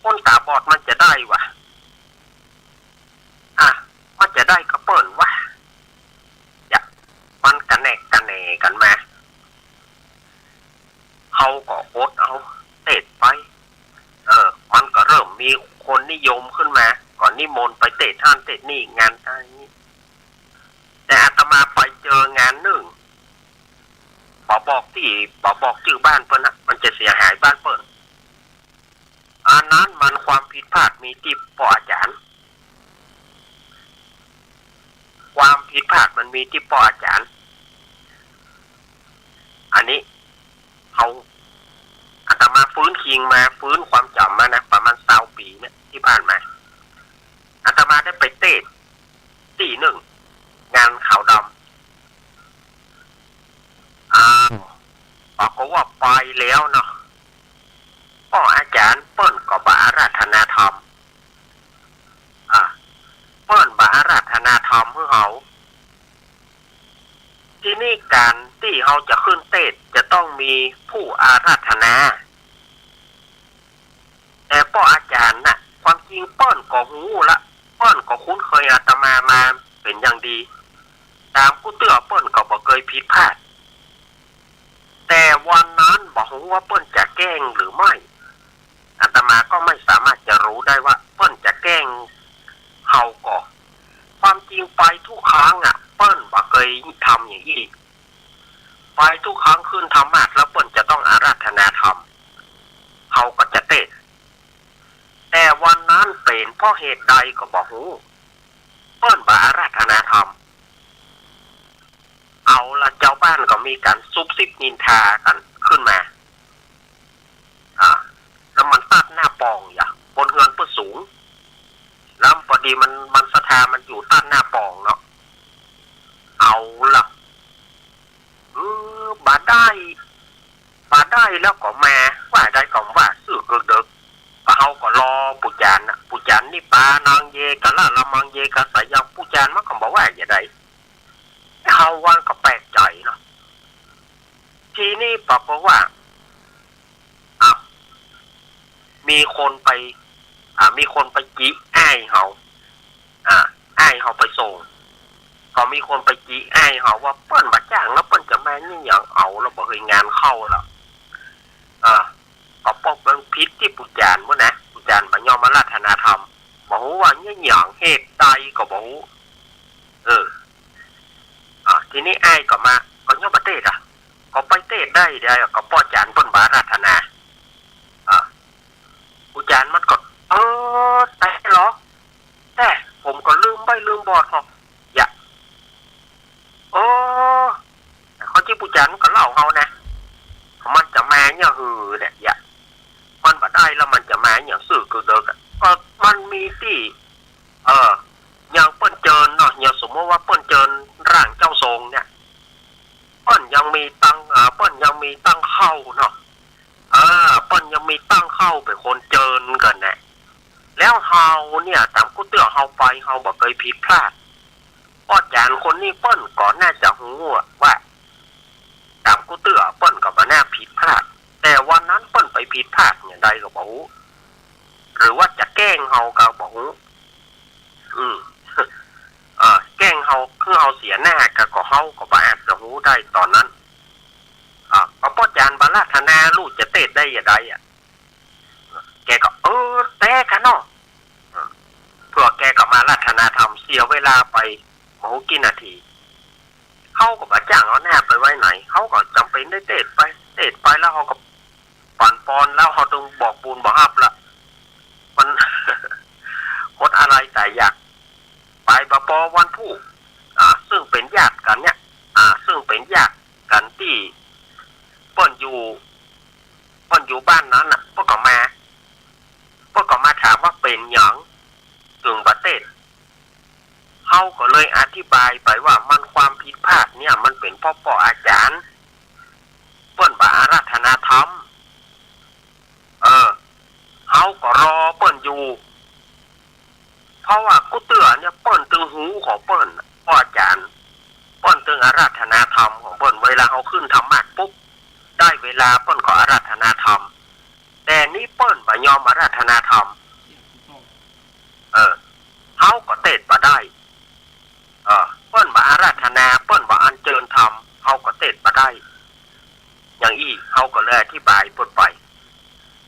คนตาบอดมันจะได้วะมันจะได้ก็เปิ้นวะมันกันแนกันมาเขาก็อดเอาเทศไปมันก็เริ่มมีคนนิยมขึ้นมาก่อนนิมนต์ไปเทศท่านเทศนี่งานนี้แต่อาตมาไปเจองานหนึ่งบอกชื่อบ้านเปิ้นนะมันจะเสียหายบ้านเปิ้นอันนั้นมันความผิดพลาดมีที่พ่ออาจารย์ความผิดพลาดมันมีที่พ่ออาจารย์อันนี้เขาอาตมาฟื้นคิงมาฟื้นความจำมานะประมาณ20 ปีเนี่ยที่ผ่านมาอาตมาได้ไปเทศที่1งานขาวดำบอกว่าไปแล้วเนาะพ่ออาจารย์เปิ้นก็บาอาราธนาธรรมเปิ้นบาอาราธนาธรรมให้เขาที่นี่การที่เขาจะขึ้นเทศจะต้องมีผู้อาราธนาแต่พ่ออาจารย์น่ะความจริงเปิ้นก็หูละเปิ้นก็คุ้นเคยอาตมามาเป็นอย่างดีตามผู้เตื้อเปิ้นก็บ่เคยผิดพลาดแต่วันนั้นบอกว่าเปิ้นจะแกล้งหรือไม่อาตมาก็ไม่สามารถจะรู้ได้ว่าเปิ้นจะแกล้งเขาก็ความจริงไปทุกครั้งเปิ้นบ่เคยทำอย่างนี้ไปทุกครั้งขึ้นธรรมะแล้วเปิ้นจะต้องอาราธนาธรรมเขาก็จะเทศแต่วันนั้นเป็นเพราะเหตุใดก็บ่ฮู้เปิ้นบ่อาราธนาธรรมเอาละเจ้าบ้านก็มีการซุบซิบนินทากันขึ้นมาแล้วมันตัดหน้าปองบนเฮือนเพื่อสูงแล้วพอ ดีมันสถามันอยู่ต้านหน้าปองเนาะเอาล่ะบาได้แล้วก็แม่ว่าได้ก็ว่าซื้อเกิดเด็กเฮาก็รอปู่จานน่ะปู่จานนี่ปานางเยกะละมังเยกะสายยังปู่จานมันก็บอกว่าอย่างไรเฮาวันก็แปลกใจเนาะทีนี้บอกว่ามีคนไปจีอ้ายเฮาอ้ายเฮาไปส่งพอมีคนไปจีอ้ายเฮาว่าเปิ้นมาจ้างแล้วเปิ้นจะมานี่อย่างเอาแล้วบ่เคยงานเข้าแล้วเอาปกเป็นพิษที่ปู่จานมื้อนะปู่จานบ่ยอมมาราธนาธรรมบ่ฮู้ว่าเนี่ยหยังเหตุใดก็บ่ฮู้ทีนี้อ้ายก็มาก็ยอมมาเทศก็ไปเทศได้ก็ป้อจานเปิ้นบาราธนาปู่จานมันก็แต่เหรอแต่ผมก็ลืมบอดเขาอย่าเขาที่ปู่จานก็เล่าเฮานะมันจะมาเนี่ยเนี่ยอย่ามันบ่ได้แล้วมันจะมาอย่างสื่อคือเด็กก็มันมีที่อย่างเปิ้นเจินเนาะอย่างสมมติว่าเปิ้นเจินร่างเจ้าทรงเนี่ยเปิ้นยังมีตั้งเข้าเนาะเปิ้นยังมีตั้งเข้าเป็นคนเจินกันแน่แล้วเฮาเนี่ยตามกูเตือนเฮาไปเฮาบ่เคยผิดพลาดพ่อจานคนนี้เปิ้นก็น่าจะหูว่าตามกูเตือนเปิ้นก็บ่น่าผิดพลาดแต่วันนั้นเปิ้นไปผิดพลาดอย่างใดก็บ่ฮู้หรือว่าจะแกล้งเฮาก็บ่ฮู้แกล้งเฮาคือเฮาเสียหน้าก็เฮาก็บ่อาจจะฮู้ได้ตอนนั้นก็พ่อจานบาราธนาลูกจะเตะได้อย่างใดแกก็แต่กันเนาะเพื่อแกก็มาราธนาธรรมเสียเวลาไปโอ้กี่นาทีเขาก็บ่จ้างเอาหน้าไปไว้ไหนเขาก็จำเป็นได้เตะไปแล้วเขาก็ปั่นปอนแล้วเขาต้องบอกปูนบอกฮับละมัน หดอะไรแต่อยากไปปอวันผู้ซึ่งเป็นญาติกันเนี่ยซึ่งเป็นญาติกันที่เปิ้นอยู่บ้านนั้นน่ะพวกก็มาถามว่าเป็นหยังถึงประเทศเขาก็เลยอธิบายไปว่ามันความผิดพลาดเนี่ยมันเป็นพ่ออาจารย์เปิ้นบ่อาราธนาธรรมเขาก็รอเปิ้นอยู่เพราะว่ากูเตือนเนี่ยเปิ้นตึงหูของเปิ้นพ่ออาจารย์เปิ้นตึงอาราธนาธรรมของเปิ้นเวลาเขาขึ้นธรรมะปุ๊บได้เวลาเปิ้นก็อาราธนาธรรมแต่นี่เปิ้นบ่ยอมอาราธนาธรรมเขาก็เตะบ่ได้เปิ้นบ่อาราธนาเปิ้นบ่อัญเชิญธรรมเขาก็เตะบ่ได้อย่างอี้เขาก็เลยอธิบายเปิ้นไป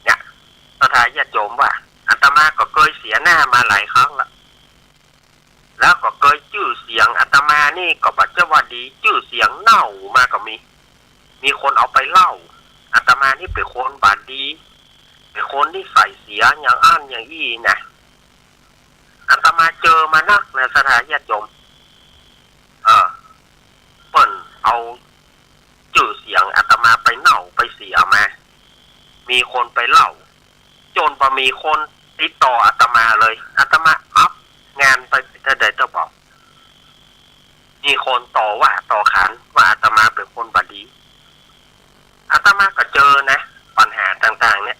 เนี่ยสถานญาติโยมว่าอาตมาก็เคยเสียหน้ามาหลายครั้งแล้วก็เคยชื่อเสียงอาตมานี่ก็บ่จะว่าดีชื่อเสียงเน่ามาก็มีคนเอาไปเล่าอาตมานี่เป็นคนบาดดีเป็นคนที่ใส่เสียอย่างอั้นอย่างอี้นะอาตมาเจอมานักในสถานญาติโยมเปิ้นเอาชื่อเสียงอาตมาไปเน่าไปเสียมามีคนไปเล่าจนพอมีคนติดต่ออาตมาเลยอาตมาอัพงานไปได้เจ้าบอกมีคนต่อว่าต่อขานว่าอาตมาเป็นคนบาดดีอาตมาก็เจอนะปัญหาต่างๆเนี่ย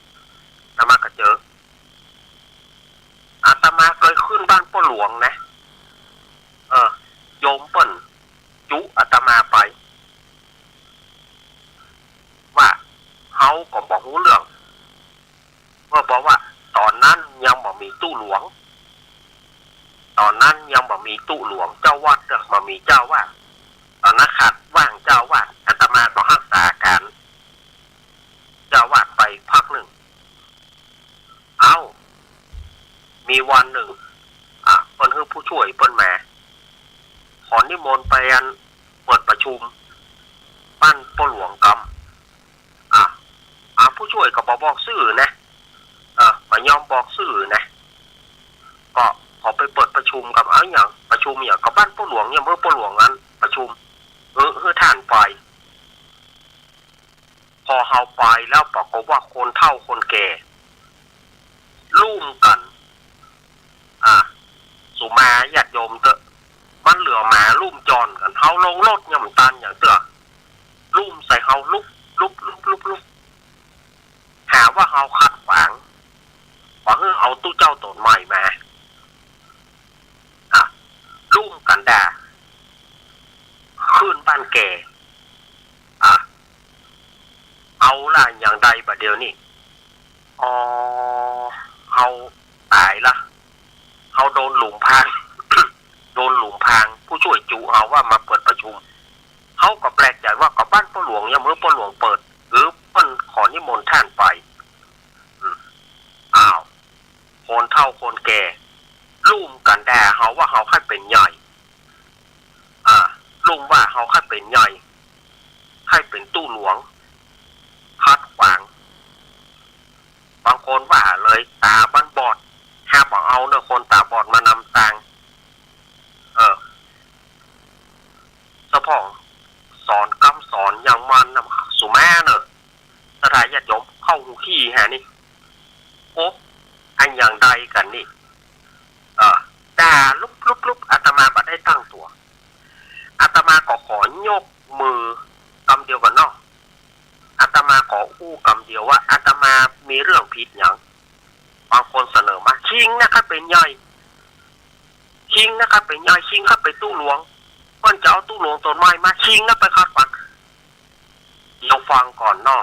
อาตมาก็เจออาตมาเคยขึ้นบ้านพ่อหลวงนะโยมเปิ้นจุอาตมาไปว่าเขาก็บอกรู้เรื่องว่าบอกว่าตอนนั้นยังบ่มีตู้หลวงเจ้าวัดก็บ่มีเจ้าว่าตอนนั้นขาดว่างเจ้าว่าอาตมาก็รักษาการเจ้าว่าไปพักหนึ่งมีวันหนึ่งเปิ้นคือผู้ช่วยเปิ้นมาขอนิมนต์ไปเปิดประชุมบ้านพ่อหลวงกำผู้ช่วยก็บอกชื่อนะบ่ยอมบอกชื่อนะก็ขอไปเปิดประชุมกับอย่างประชุมอย่างกับบ้านพ่อหลวงเนี่ยเมื่อพ่อหลวงนั้นประชุมท่านไปพอเฮาไปแล้วปรากฏว่าคนเฒ่าคนแก่ร่วมกัน โยมเตอะมันเหลือหมาลุ่มจอนกันเฮาลงรถย่ำตันอย่างเตอะลุ่มใส่เฮาลุกหาว่าเฮาขัดขวางว่าเฮ้เอาตู้เจ้าตนใหม่มาลุ่มกันด่าขึ้นบ้านแก่เอาล่ะอย่างใดประเดี๋ยวนี้เฮาตายละเฮาโดนหลุมพราง โดนหลุมพรางผู้ช่วยจุเฮาว่ามาเปิดประชุมเฮาก็แปลกใจว่ากับบ้านพ่อหลวงยังเมื่อพ่อหลวงเปิดหรือเพิ่นขอนิมนต์ท่านไปคนเฒ่าคนแก่ลุ่มกันแด่เฮาว่าเฮาค่อยเป็นใหญ่ลุ่มว่าเฮาค่อยเป็นใหญ่ค่อยเป็นตู้หลวงคัดขวางบางคนว่าเลยตาบ้านบอดห้าบอกเอาเนอะคนตาบอดมานำทางสะพองสอนกำสอนอย่างมันนำสุแม่เนอะสถานญาติโยมเข้าหูขี้ฮะนี่โอ๊ะอันอย่างใดกันนี่ด่าลุบอาตมาบัดได้ตั้งตัวอาตมาก็ขอยกมือกำเดียวกันเนาะอาตมาขออู้กำเดียวว่าอาตมามีเรื่องผิดอย่างบางคนเสนอมาชิงนะครับเป็นใหญ่ชิงนะครับเป็นใหญ่ชิงครับไปตู้หลวงมันจะเอาตู้หลวงต้นไม้มาชิงนะไปคาดฝันเดี๋ยวฟังก่อนเนาะ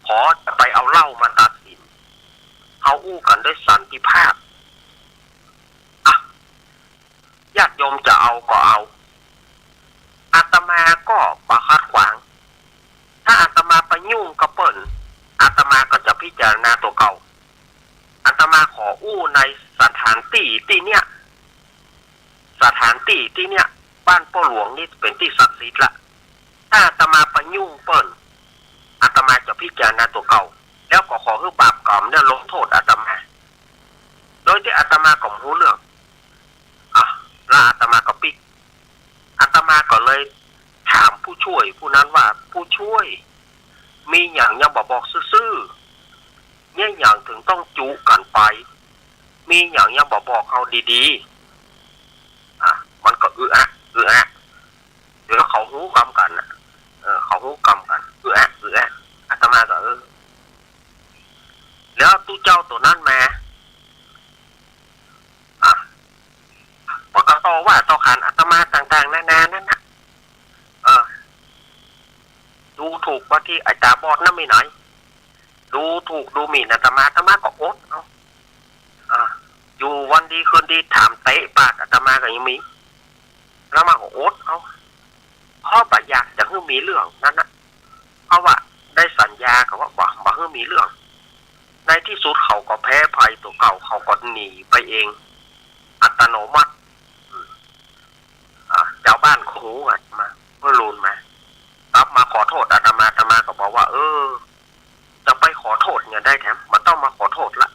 ขอจะไปเอาเหล้ามาตัดสินเขาอู้กันด้วยสันติภาพญาติโยมจะเอาก็เอาอาตมาก็ประคัดขวางถ้าอาตมาไปยุ่งกับเปิ้นอาตมาก็จะพิจารณาตัวเก่าอาตมาขออู้ในสถานที่เนี้ยสถานที่เนี้ยบ้านพ่อหลวงนี่เป็นที่ศักดิ์สิทธิ์ละถ้าอาตมาไปยุ่งเปิ้นอาตมาจะพิจารณาตัวเก่าแล้วก็ขอให้บาปกรรมเนี่ยลงโทษอาตมาโดยที่อาตมาก็ไม่รู้เรื่องแล้วอาตมาก็ปิกอาตมาก็เลยถามผู้ช่วยผู้นั้นว่าผู้ช่วยมีอย่างยังบอกซื่อๆเนี่ยอย่างถึงต้องจุกันไปมีอย่างยังบอกเขาดีๆมันก็อะเดี๋ยวเขาหู้กรรมกันเขาหู้กรรมกันอาตมาก็แล้วตู้เจ้าตัวนั้นมาปกติว่าต่อขานอาตมาต่างๆนานานั่นนะดูถูกว่าที่อาจารย์บอดนั่นไม่ไหนดูถูกดูหมิ่นอาตมาก็อดอยู่วันดีคืนดีถามเตะปากอาตมาก็ยังมีแล้วมาก็อดเพราะบ่อยากจะให้มีเรื่องนั้นนะเพราะว่าได้สัญญากับว่าบ่ให้มีเรื่องในที่สุดเขาก็แพ้ภัยตัวเก่าเขาก็หนีไปเองอัตโนมัติเจ้าบ้านเขาหูอาตมาเมื่อรูนมากลับมาขอโทษอาตมาก็บอกว่าจะไปขอโทษเนี่ยได้แถมมันต้องมาขอโทษละ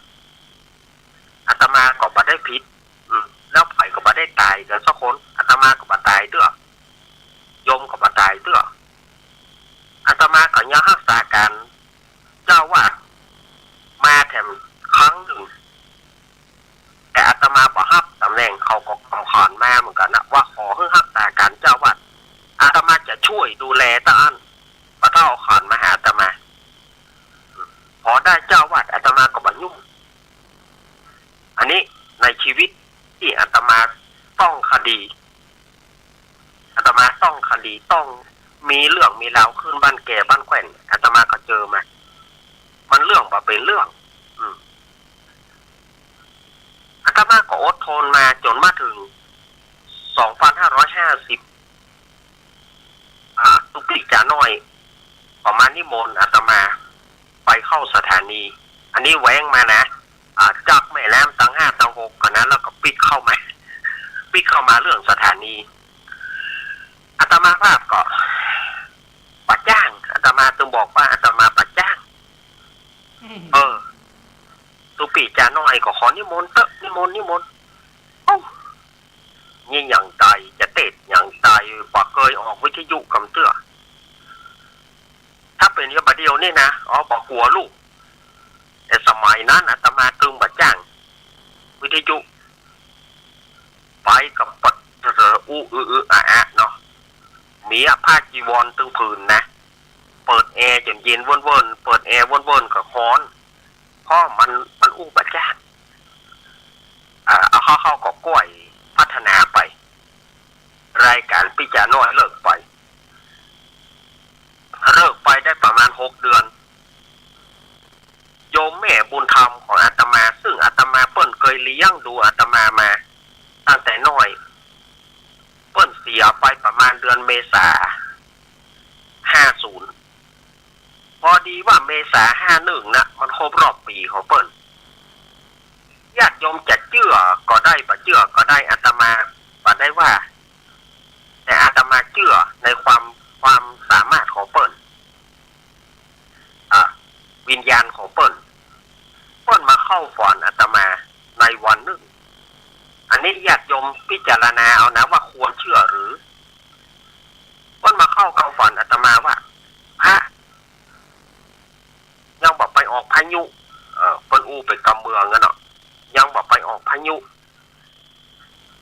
อาตมาก็บ่ได้ผิดแล้วไผ่ก็บ่ได้ตายกันสักคนอาตมาก็บ่ตายเด้อโยมก็บ่ตายเด้ออาตมาก็ยังรักษาการเจ้าวาดมาแถมครั้งหนึ่งแต่อาตมาบ่รับตำแหน่งเขาก็คำขอนมาเหมือนกันนะว่าขอให้รักษาการเจ้าวาดอาตมาจะช่วยดูแลตาอันพระเจ้าขอนมาหาอาตมาพอได้เจ้าวาดอาตมาก็บ่ยุ่งอันนี้ในชีวิตที่อาตมาต้องคดีอาตมาต้องคดีต้องมีเรื่องมีราวขึ้นบ้านแก่บ้านแขวนอาตมาก็เจอมามันเรื่องบ่เป็นเรื่องอาตมาก็อดทนมาจนมาถึง 2550ตุกติกาน้อยประมาณนิมนต์อาตมาไปเข้าสถานีอันนี้แหวงมานะจักแม่แหลมตัง5ตัง6กันนะแล้วก็ปิดเข้ามาเรื่องสถานีอาตมาภาพก็ปัดจ้างอาตมาต้องบอกว่าอาตมาปัดจ้างตุปีจาน้อยก็ขอนิมนต์นิมนต์นี่อย่างใดจะเตะอย่างใดบ่เคยออกวิทยุกำเตื้อถ้าเป็นยาบเดียวนี่นะบอกหัวลูกแต่สมัยนั้นอาตมาตึงบัดจ้างวิทยุไปกับป อู้อะเนาะมีผ้าจีวรตึงผืนนะเปิดแอร์จนเย็นวนๆเปิดแอร์วนๆกับฮ้อนเพราะมันอู้บัดจ้าเอาเข้าก็กล้วยพัฒนาไปรายการพิจารณาเลิกไปได้ประมาณ6 เดือนโยมแม่บุญธรรมของอาตมาซึ่งอาตมาเปิ้นเคยเลี้ยงดูอาตมามาตั้งแต่น้อยเปิ้นเสียไปประมาณเดือนเมษา50พอดีว่าเมษา51นะมันครบรอบปีของเปิ้นญาติโยมจะเชื่อก็ได้บ่เชื่อก็ได้อาตมาบ่ได้ว่าแต่อาตมาเชื่อในความสามารถของเปิ้นวิญญาณของเปิ้นมาเข้าฝันอาตมาในวันหนึ่งอันนี้ญาติโยมพิจารณาเอานะว่าควรเชื่อหรือเปิ้นมาเข้าฝันอาตมาว่าพระยังบอกไปออกพายุเปิ้นอู้ไปกำเมืองกันเนาะยังบอกไปออกพายุ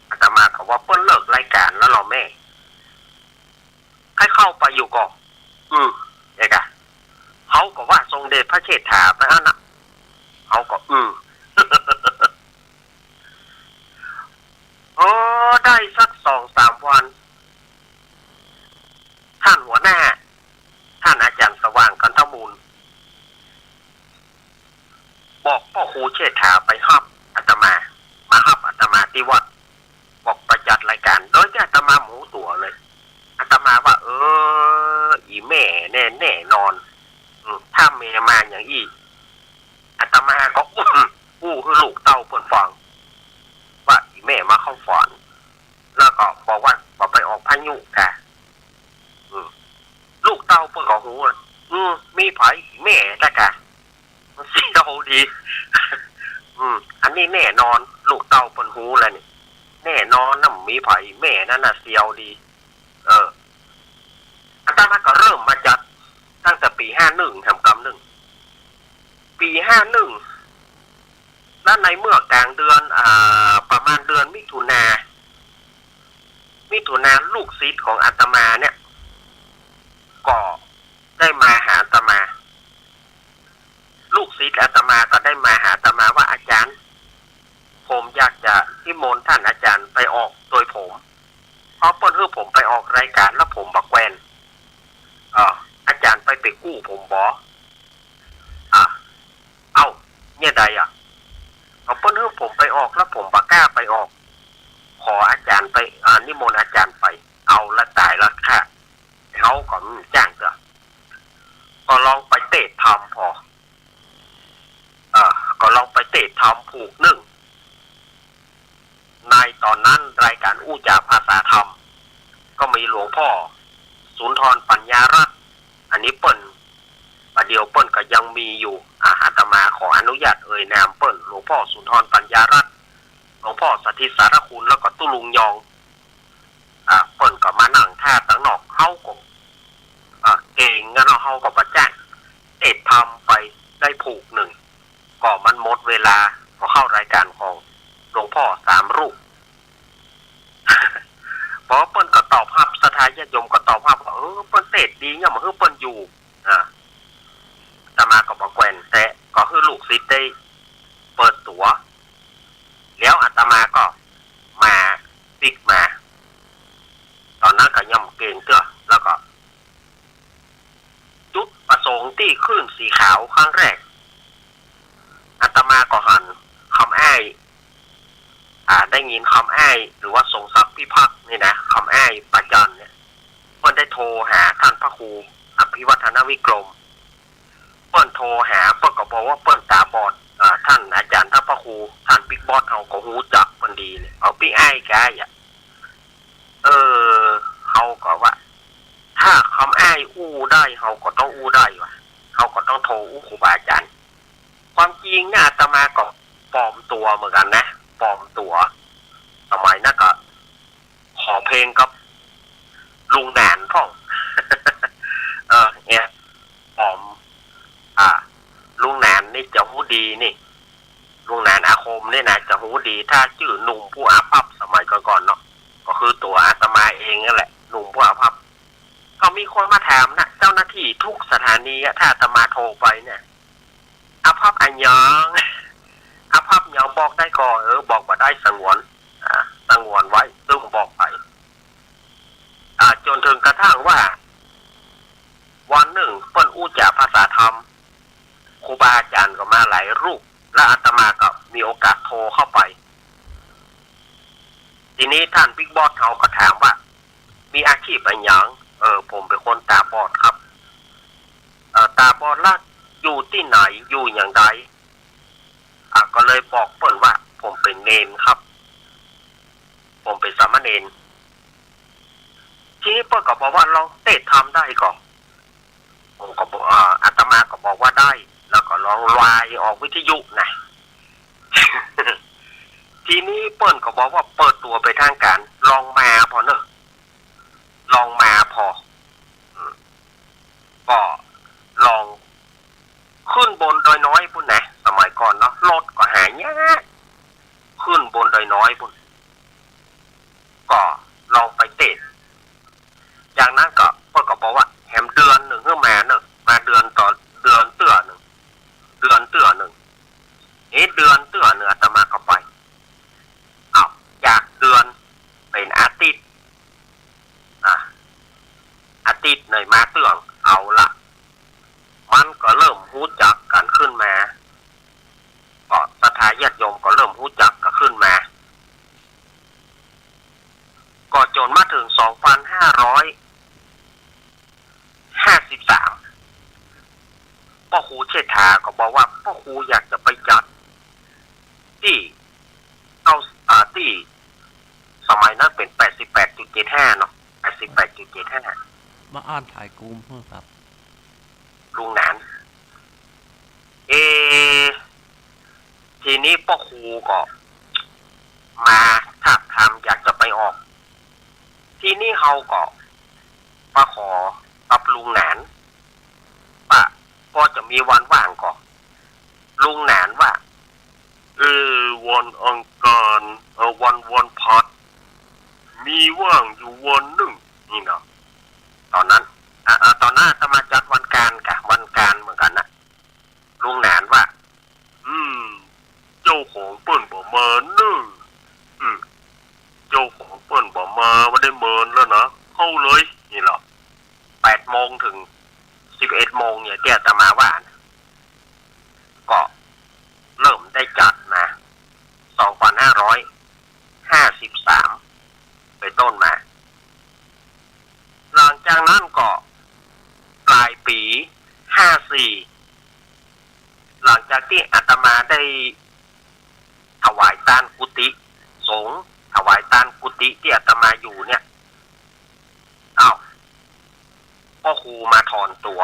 อาตมาก็ว่าเปิ้นเลิกรายการแล้วหรอแม่ให้เข้าไปอยู่ก่อนเอกะเขาก็ว่าทรงเดชพระเชษฐาไปฮะนะเขาก็ได้สัก2-3 วันท่านหัวหน้าท่านอาจารย์สว่างกันทมูลบอกพ่อครูเชษฐาไปฮับอาตมาฮับอาตมาที่วัดบอกประจัดรายการโดยที่อาตมาหมูตัวเลยอาตมาว่าอีแม่แน่นอนถ้าเมมาอย่างอี้อาตมาก็อู้คือลูกเต้าเปิ้นฟังว่าอีแม่มาเข้าฝันแล้วก็บอกว่าไปออกพายุกะลูกเต้าเปิ้นก็หูมีไผอีแม่แต่กะมันสิเอาดีอันนี้แน่นอนลูกเต้าเปิ้นหูแล้วนี่แน่นอนน่ะมีไผแม่นั่นน่ะเสียวดีอาตมาก็เริ่มมาจัดตั้งแต่ปี51ทำกรรม1ปี51แล้วในเมื่อกลางเดือนประมาณเดือนมิถุนาลูกศิษย์ของอาตมาเนี่ยก็ได้มาหาอาตมาลูกศิษย์อาตมาก็ได้มาหาอาตมาว่าอาจารย์ผมอยากจะนิมนต์ท่านอาจารย์ไปออกโดยผมเพราะเปิ้นให้ผมไปออกรายการแล้วผมบักแวนอาจารย์ไปกู้ผมบเอาเนี่ยใดเอาเปิ้นให้ผมไปออกแล้วผมบักกล้าไปออกขออาจารย์ไปนิมนต์อาจารย์ไปเอาละตายละค่ะเขาก็จ้างเถอะก็ลองไปเตะทำพอก็ลองไปเตะทำผูก1ในตอนนั้นรายการอู้จาภาษาธรรมก็มีหลวงพ่อสุนทรปัญญารัตน์อันนี้เปิ้นประเดี๋ยวเปิ้นก็ยังมีอยู่อาตมาขออนุญาตเอ่ยนามเปิ้นหลวงพ่อสุนทรปัญญารัตน์หลวงพ่อสถิตสารคุณแล้วก็ตุลุงยองเปิ้นก็มานั่งท่าตั้งนอกเฮาก็เก่งงั้นเนาะเฮาก็บ่จ้างเอ็ดทำไปได้ผูก1ก็มันหมดเวลาก็เข้ารายการของหลวงพ่อ3 รูปเพราะเปิ้นก็ตอบรับสถาญาติโยมก็ตอบรับว่าเปิ้นเทศดีเนี่ยมันคือเปิ้นอยู่อาตมาก็บ่แกวนแต่ก็คือลูกศิษย์ได้เปิดตั๋วแล้วอาตมาก็มาปิกมาตอนนั้นก็ย่ำเก่งเตื้อแล้วก็จุดประสงค์ที่ขึ้นสีขาวครั้งแรกอาตมาก็หันคำอ้ายได้ยินคำอ้ายหรือว่าทรงศักดิ์พิพักษ์นี่นะคำอ้ายปัจจันเนี่ยเพิ่นได้โทรหาท่านพระครูอภิวัฒนวิกรมเปิ้นโทรหาเปิ้นก็บอกว่าเปิ้นตาบอดท่านอาจารย์ท่านพระครูท่านบิ๊กบอสเอาก็ฮู้จักเปิ้นดีเลยเอาพี่อ้ายแกเฮาก็ว่าถ้าคำอ้ายอู้ได้เฮาก็ต้องอู้ได้ว่ะเฮาก็ต้องโทรอู้ครูบาอาจารย์ความจริงเนี่ยอาตมาก็ปลอมตัวเหมือนกันนะปลอมตัวสมัยนั้นก็ขอเพลงกับลุงแหนนพ่องเนี่ยปลอมลุงแหนนนี่จะหูดีนี่ลุงแหนนอาคมนี่นะจะหูดีถ้าชื่อหนุ่มผู้อาภัพสมัยก่อนๆเนาะก็ ก็คือตัวอาตมาเองนั่นแหละหนุ่มผู้อาภัพก็มีคนมาถามนะเจ้าหน้าที่ทุกสถานีถ้าอาตมาโทรไปเนี่ยอาภัพอันยังอาภัพยังบอกได้ก่อนบอกว่าได้สงวนสงวนไว้ซึ่งบอกไปจนถึงกระทั่งว่าวันหนึ่งเปิ้นอู้จาภาษาธรรมครูบาอาจารย์ก็มาหลายรูปและอาตมาก็มีโอกาสโทรเข้าไปทีนี้ท่านบิ๊กบอสเขาก็ถามว่ามีอาชีพอะไรอย่างผมเป็นคนตาบอดครับตาบอดแล้วอยู่ที่ไหนอยู่อย่างไรก็เลยบอกเปิ้นว่าผมเป็นเนนครับผมเป็นสามเณรทีนี้เปิ้นก็บอกว่าลองเทศทำได้ก่อนผมก็บอกอาตมาก็บอกว่าได้แล้วก็ลองวายออกวิทยุนะ ทีนี้เปิ้นก็บอกว่าเปิดตัวไปทางการลองมาพอเนอะลองมาพอก็ลองขึ้นบนดอยน้อยพุ่นนะสมัยก่อนเนาะรถก็หายากขึ้นบนดอยน้อยพุ่นก็ลองไปเตะจากนั้นก็เปิ้นก็บอกว่าแถมเดือนหนึ่งขึ้นมาเนอะมาเดือนต่อเดือนเตื้อหนึ่งเดือนเตื้อหนึ่งเดือนเตื้อหนึ่งอาตมาก็ไปจากเดือนเป็นอาทิตย์อาทิตย์ในมาเตื้องเอาละมันก็เริ่มรู้จักกันขึ้นมาก็ศรัทธาญาติโยมก็เริ่มรู้จักกันขึ้นมาก็จนมาถึง2553พ่อครูเชษฐาก็บอกว่าพ่อครูอยากจะไปจัดที่ที่สมัยนั้นเป็น 88.75 เนาะ 88.75 มาอ่านถ่ายกลุ่มเพื่อครับลุงหนานทีนี้พ่อครูก็มาทักทามอยากจะไปออกทีนี้เฮาก็มาขอกับลุงหนานว่าพอจะมีวันว่างก่อนลุงหนานว่าวันอังคารวันพัดมีว่างอยู่วันหนึ่งนี่เนาะตอนนั้นตอนนั้นจะมาจัดวันการกะวันการเหมือนกันนะลุงหนานว่าเจ้าของเปิ้นบ่มาเนึ่งเจ้าของเปิ้นบ่มาไม่ได้เมินแล้วนะเข้าเลยนี่เหรอ8 โมงถึง 11 โมงเนี่ยเดี๋ยวจะมาว่านะก็เริ่มได้จัดมา2553 ไปต้นมาหลังจากนั้นก็ปลายปี 54 หลังจากที่อาตมาได้ถวายทานกุฏิสงฆ์ถวายทานกุฏิที่อาตมาอยู่เนี่ยพ่อครูมาถอนตัว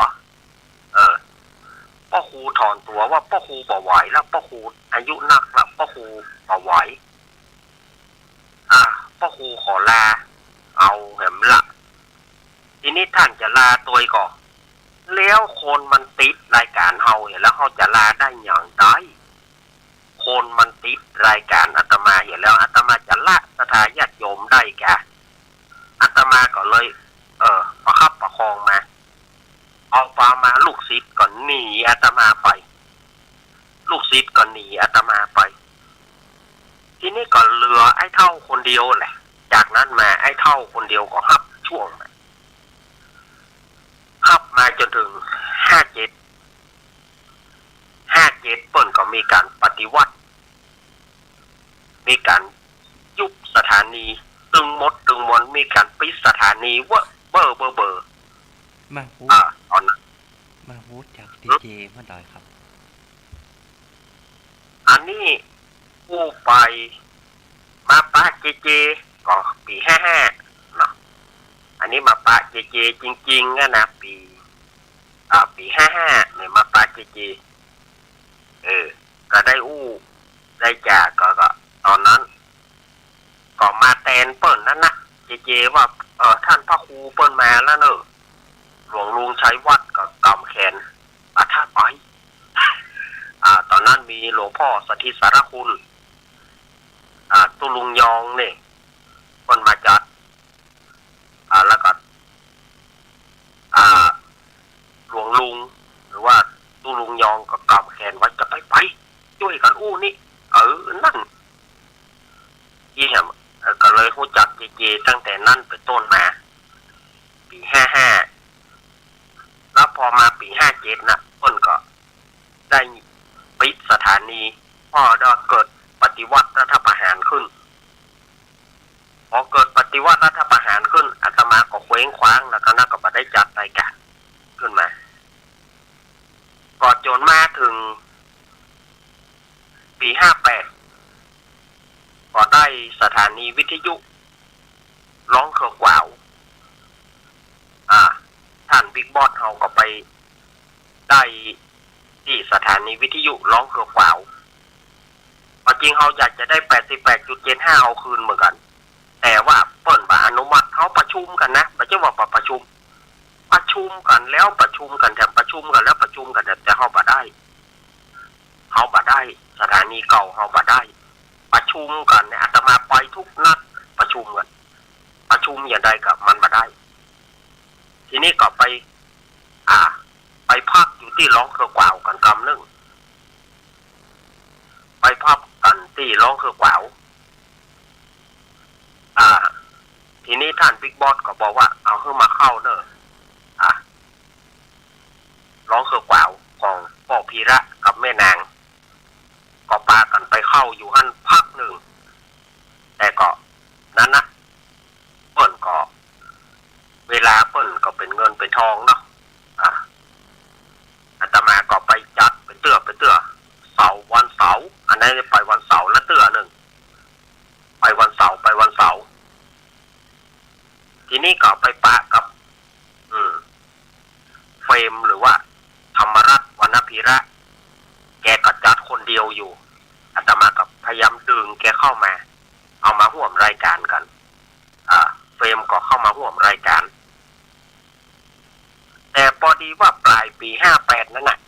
พ่อครูถอนตัวว่าพ่อครูบ่ไหวแล้วพ่อครูอายุนักแล้วพ่อครูบ่ไหวพ่อครูขอลาเอาเห็นละทีนี้ท่านจะลาตัวก่อนแล้วคนมันติดรายการเฮาแล้วเฮาจะลาได้อย่างไรคนมันติดรายการอาตมาอยู่แล้วอาตมาจะละศรัทธาญาติโยมได้แกอาตมาก็เลยประคับประคองมาเอาปลามาลูกศิษย์ก่อนหนีอาตมาไปลูกศิษย์ก่อนหนีอาตมาไปทีนี้ก็เหลือไอ้เท่าคนเดียวแหละจากนั้นมาไอ้เท่าคนเดียวก็ฮับช่วงฮับมาจนถึง57เปิ้นก็มีการปฏิวัติมีการยุบสถานีตึงมนมีการปิดสถานีเบอร์มาพูดตอนนั้นมาพูดจากดีเจมาได้ครับอันนี้ผู้ไปมาปะเจก็ปี55เนาะอันนี้มาปะเจจริงๆนะปี55เนี่ยมาปะเจก็ได้ได้จากก็ตอนนั้นก็มาแทนเปิ้นนั่นนะเจว่าท่านพระครูเปิ้นมาแล้วเนอะหลวงลุงชัยวัดก็กำแขนถ้าไปตอนนั้นมีหลวงพ่อสถิตสารคุณตุลุงยองเนี่ยเปิ้นมาจัด ตั้งแต่นั้นเป็นต้นมาปี55แล้วพอมาปี57นะเพิ่นก็ได้ปิดสถานีพอได้เกิดปฏิวัติรัฐประหารขึ้นพอเกิดปฏิวัติรัฐประหารขึ้นอาตมาก็เคว้งคว้างแล้วคณะก็บ่ได้จัดรายการขึ้นมาก็จนมาถึงปี58ก็ได้สถานีวิทยุร้องเครือกวาวท่านบิ๊กบอสเขาก็ไปได้ที่สถานีวิทยุร้องเครือกวาวจริงเขาอยากจะได้ 88.75 เอาคืนเหมือนกันแต่ว่าเปิ้นบ่อนุมัติเขาประชุมกันนะไม่ใช่ว่าประชุมกันแล้วประชุมกันแถมประชุมกันแล้วประชุมกันแต่เขาบ่ได้สถานีเก่าเขาบ่ได้ประชุมกันเนี่ยอาตมาไปทุกนัดประชุมกันประชุมอย่างใดกับมันบ่ได้ทีนี้ก็ไปพักอยู่ที่ร้องเครือกวาวกันกำนึงไปพักกันที่ร้องเครือกวาวทีนี้ท่านบิ๊กบอสก็บอกว่าเอาขึ้นมาเข้าเนอะร้องเครือกวาวของพ่อพีระกับแม่นางก็ปากันไปเข้าอยู่หั่นพักหนึ่งแต่ก็นั้นนะเปิ้นก็เวลาเปิ้นก็เป็นเงินเป็นทองเนาะอาตมาก็ไปจัดไปเตื้อวันเสาร์อันนั้นไปวันเสาร์ละเตื้อหนึ่งไปวันเสาร์ทีนี้ก็ไปปะกับเฟรมหรือว่าธรรมรัตน์วรรณพีระแกก็จัดคนเดียวอยู่อาตมากับพยายามดึงแกเข้ามาเอามาร่วมรายการกันเฟรมก็เข้ามาร่วมรายการแต่พอดีว่าปลายปี58นั่นน่ะ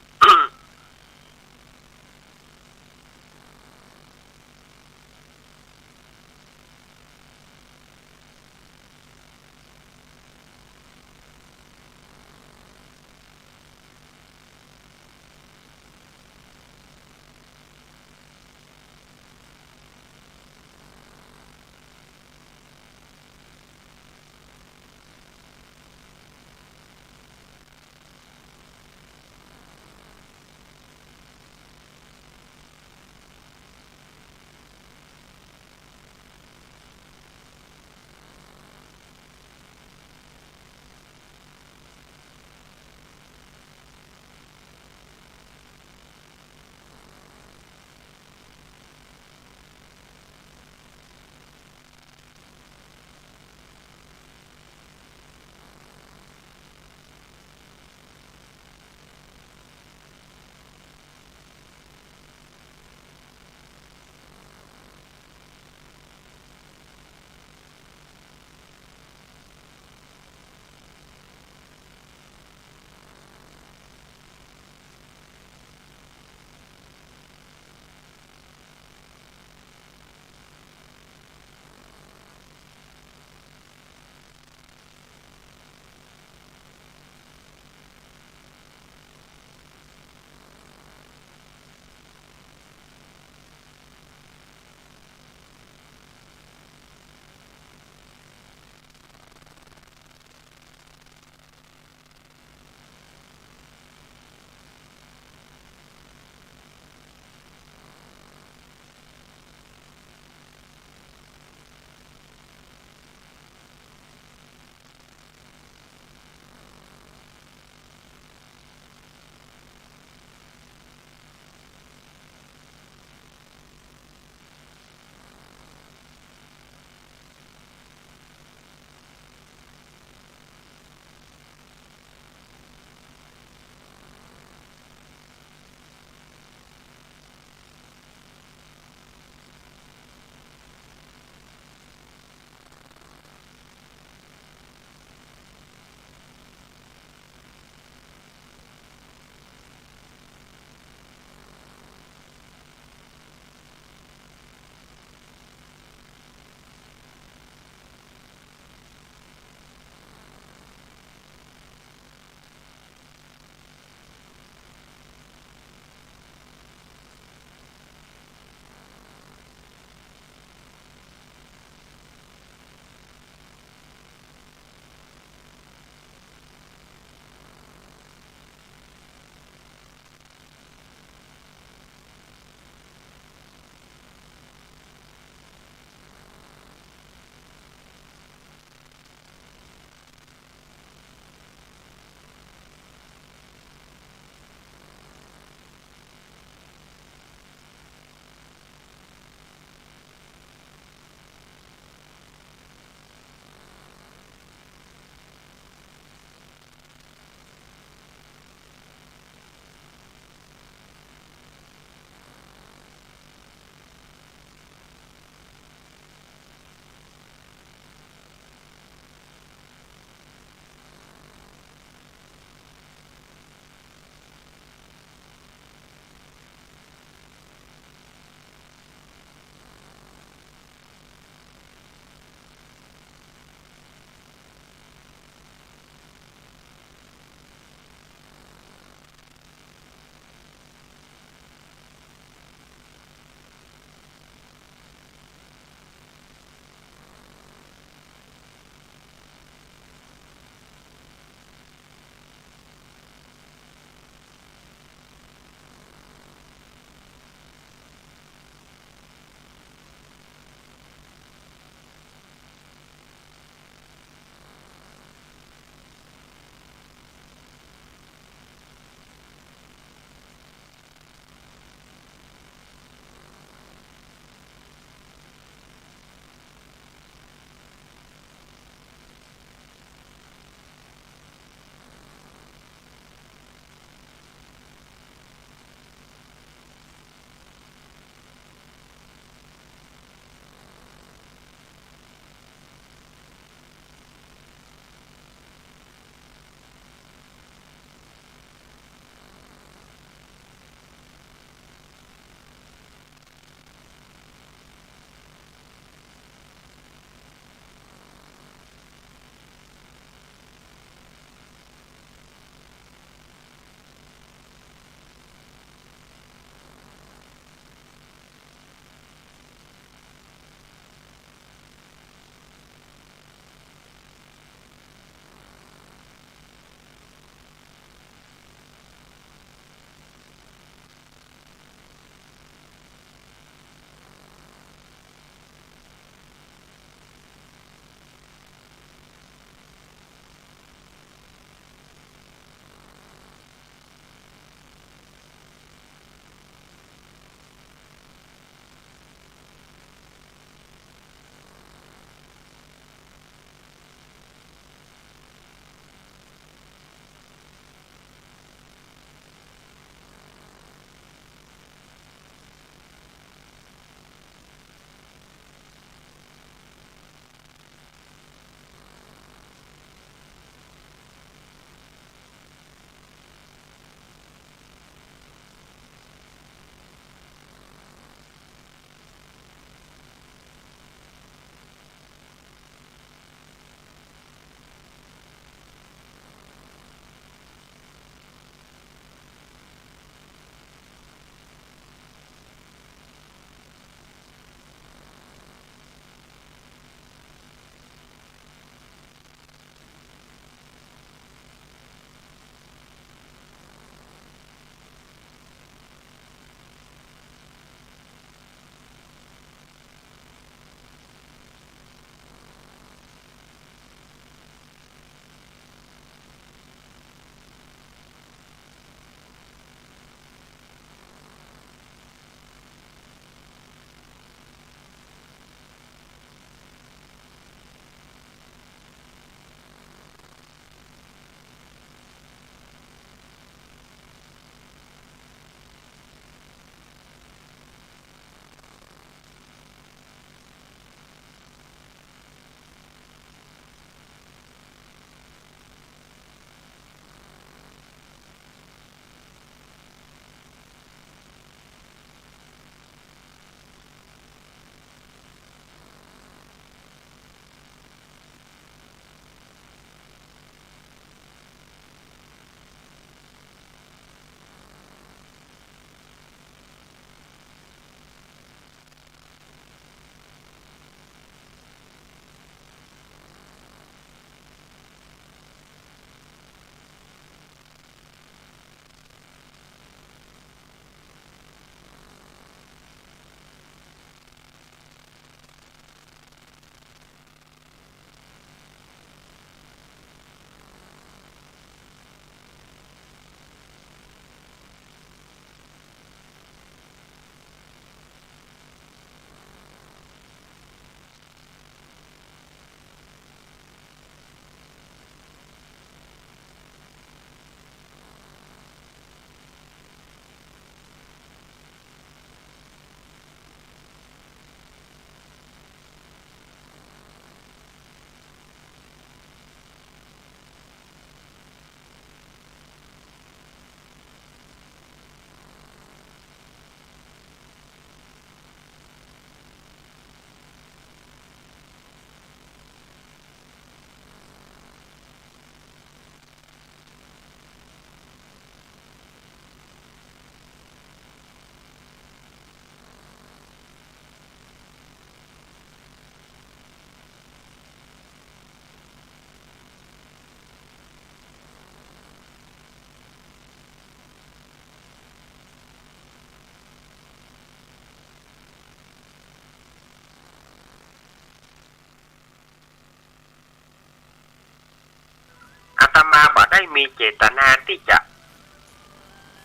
ได้มีเจตนาที่จะ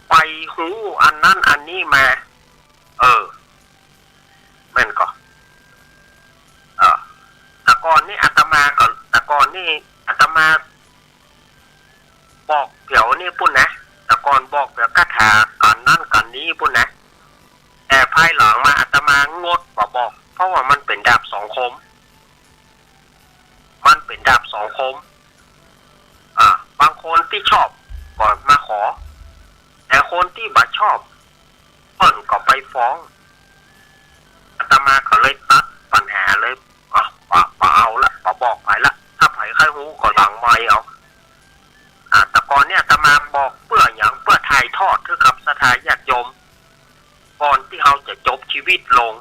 ไปหูอันนั้นอันนี้มาแม่นก็แต่ก่อนนี่อาตมาก็แต่ก่อนนี่อาตมาบอกเดี๋ยวนี่ปุ่นนะแต่ก่อนบอกเดี๋ยวคาถากันนั่นกันนี้ปุ่นนะแต่ภายหลังมาอาตมางดบอกเพราะว่ามันเป็นดาบสองคมมันเป็นดาบสองคมบางคนที่ชอบก็มาขอแต่คนที่บ่ชอบเพิ่นก็ไปฟ้องอาตมาก็เลยตัดปัญหาเลยป่าเอาละป่าบอกไปละถ้าไผใครหูก็หลังไม่เอาแต่ก่อนเนี่ยอาตมาบอกเพื่ออย่างเพื่อถ่ายทอดคือกับศรัทธาญาติโยมก่อนที่เราจะจบชีวิตลง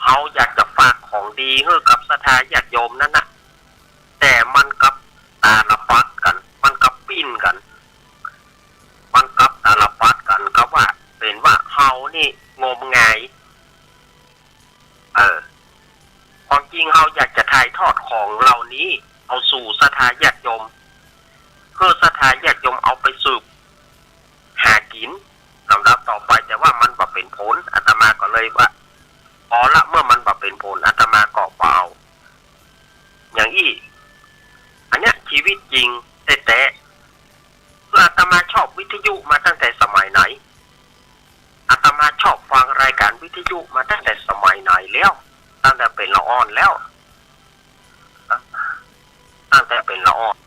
เราอยากจะฝากของดีให้กับศรัทธาญาติโยมนั่นนะแต่มันกับตาละปัดกันมันกับปิ้นกันมันกับตาละปัดกันก็ว่าเป็นว่าเรานี่งมงายความจริงเราอยากจะถ่ายทอดของเหล่านี้เอาสู่ศรัทธาญาติโยมเพื่อศรัทธาญาติโยมเอาไปสืบหากินลำดับต่อไปแต่ว่ามันบ่เป็นผลอาตมาก็เลยว่าพอละเมื่อมันบ่เป็นผลอาตมาก็เปล่าอย่างอี้อันเนี้ยชีวิตจริงแต่อาตมาชอบวิทยุมาตั้งแต่สมัยไหนอาตมาชอบฟังรายการวิทยุมาตั้งแต่สมัยไหนแล้วตั้งแต่เป็นละอ่อนแล้วตั้งแต่เป็นละอ่อน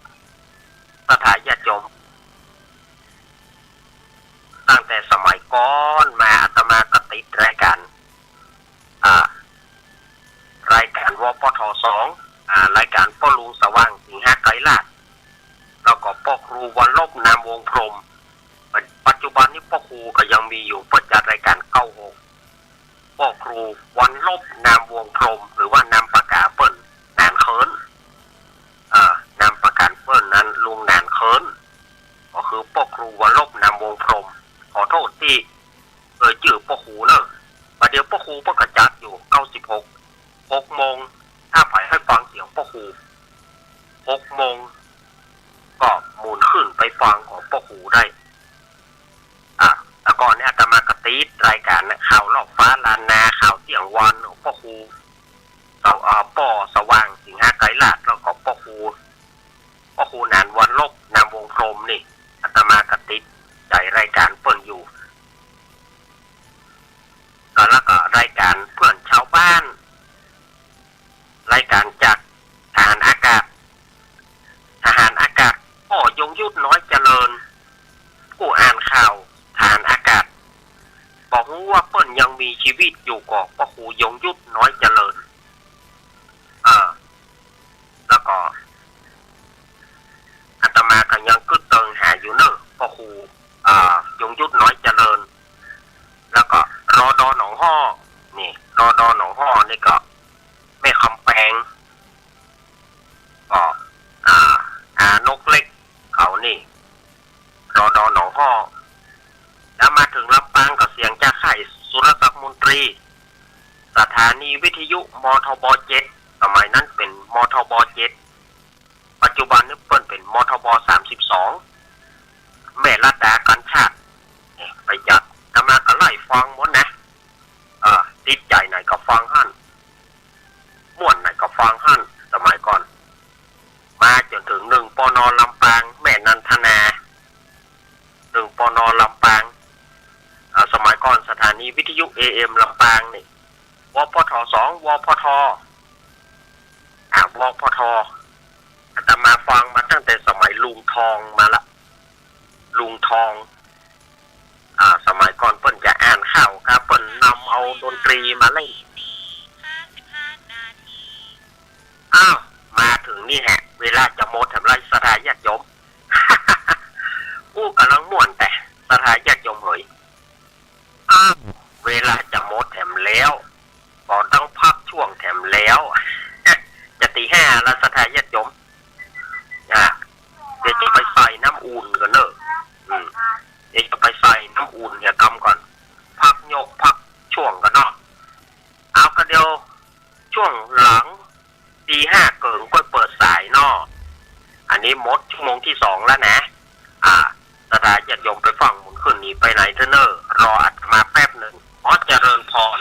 ศรัทธาญาติโยมตั้งแต่สมัยก่อนมาอาตมาก็ติดรายการวปท2รายการพ่อลุงสว่างสิงหไกรลาภแล้วก็พ่อครูวันลบนามวงพรหมปัจจุบันนี้พ่อครูก็ยังมีอยู่เปิดจัดรายการ96พ่อครูวันลบนามวงพรหมหรือว่านามปากกาเปิ้ลนานเคินนามปากกาเปิ้ลนั้นลุงนานเคินก็คือพ่อครูวันลบนามวงพรหมขอโทษที่ชื่อพ่อครูเนอะประเดี๋ยวพ่อครูพ่อกระจัดอยู่6 โมงถ้าไปให้ฟังเสียงพ่อครู6 โมงก็หมุนขึ้นไปฟังของพ่อครูได้แต่ก่อนเนี่ยอาตมากระติดรายการข่าวรอบฟ้าลานนาข่าวเสียงวันของพ่อครูป่อสว่างสิงหไกรลาภแล้วก็พ่อครูนานวันลบนามวงพรหมนี่อาตมากระติดใจรายการเปิ่นอยู่แล้วก็รายการเพื่อนชาวบ้านรายการจากทหารอากาศพ่อยงยุทธน้อยเจริญผู้อ่านข่าวทหารอากาศบอกว่าเปิ้นยังมีชีวิตอยู่ก็พ่อครูยงยุทธน้อยเจริญแล้วก็อาตมาก็ยังกึศเติงหาอยู่เนอะพ่อครูยงยุทธน้อยเจริญแล้วก็รอดอหนองฮ้อนี่รอดอหนองฮ้อนี่ก็แม่คำแปงก็นกเล็กเขานี่รอดอหนองฮ้อแล้วมาถึงลำปางก็เสียงจากไข่สุรศักดิ์มนตรีสถานีวิทยุมทบ7สมัยนั้นเป็นมทบ7ปัจจุบันนี้เปิ้นเป็นมทบ32แม่รัตดากันชาติไปจัดอาตมาก็ไล่ฟังหมดนะติดใจไหนก็ฟังหั่นม่วนไหนก็ฟังหั่นสมัยก่อนมาจนถึง1 ปน.ลำปางแม่นันทนา1 ปน.ลำปางสมัยก่อนสถานีวิทยุ AM ลำปางนี่วปท2วปทวปทอาตมาฟังมาตั้งแต่สมัยลุงทองมาละลุงทองสมัยก่อนเปิ้นจะอ่านข่าวครับเปิ้นนำเอาดนตรีมาเล่นมาถึงนี่แหะเวลาจะหมดทำไรศรัทธาญาติโยม กำลังม่วนแต่ศรัทธาญาติโยมเฮ้ยเวลาจะหมดแถมแล้วก็ต้องพักช่วงแถมแล้ว จะตี 5แล้วศรัทธาญาติโยมเดี๋ยวจะไปใส่น้ำอุ่นกันเนอะเดี๋ยวจะไปใส่น้ำอุ่นเนี่ยกำก่อนพักช่วงกันเนาะเอาก็เดียวช่วงหลังตี 5เกิงก็เปิดสายเนาะอันนี้ หมดชั่วโมงที่2แล้วนะสถาญาติโยมไปฟังหมุนขึ้นนี้ไปไหนเถอะเนอะรออัตมาแป๊บหนึ่งขอเจริญพร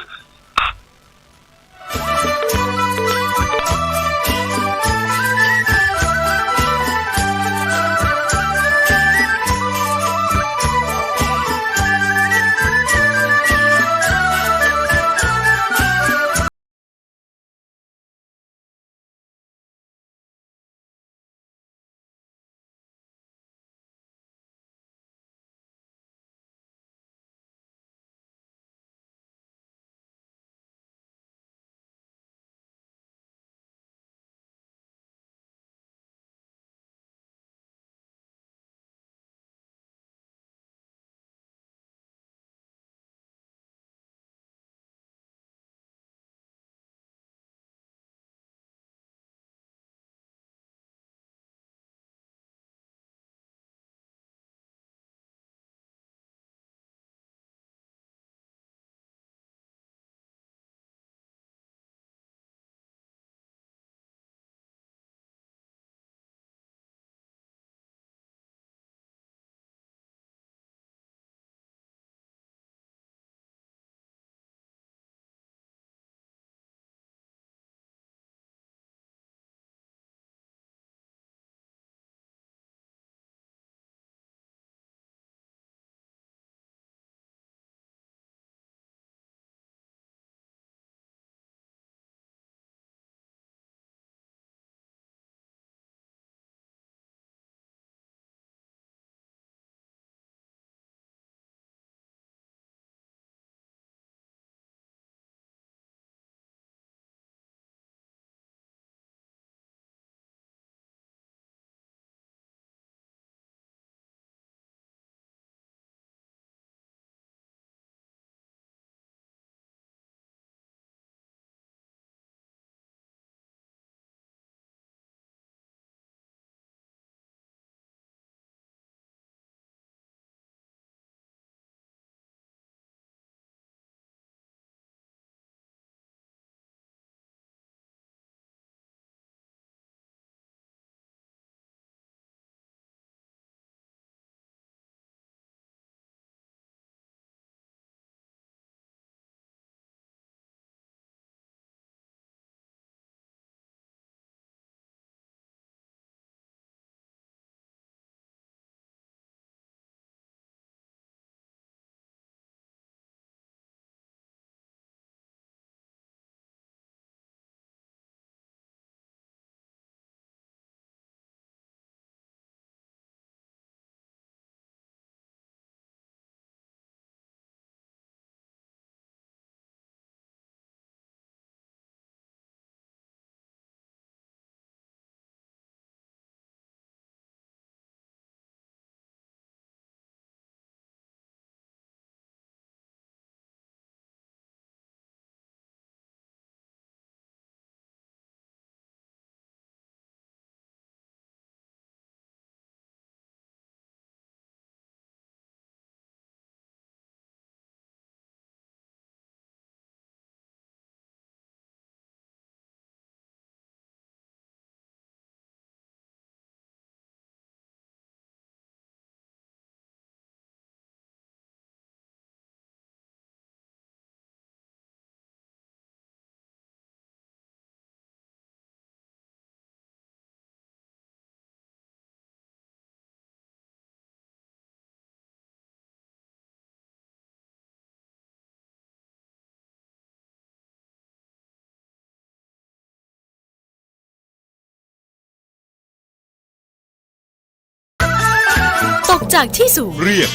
ตกจากที่สูงเรียก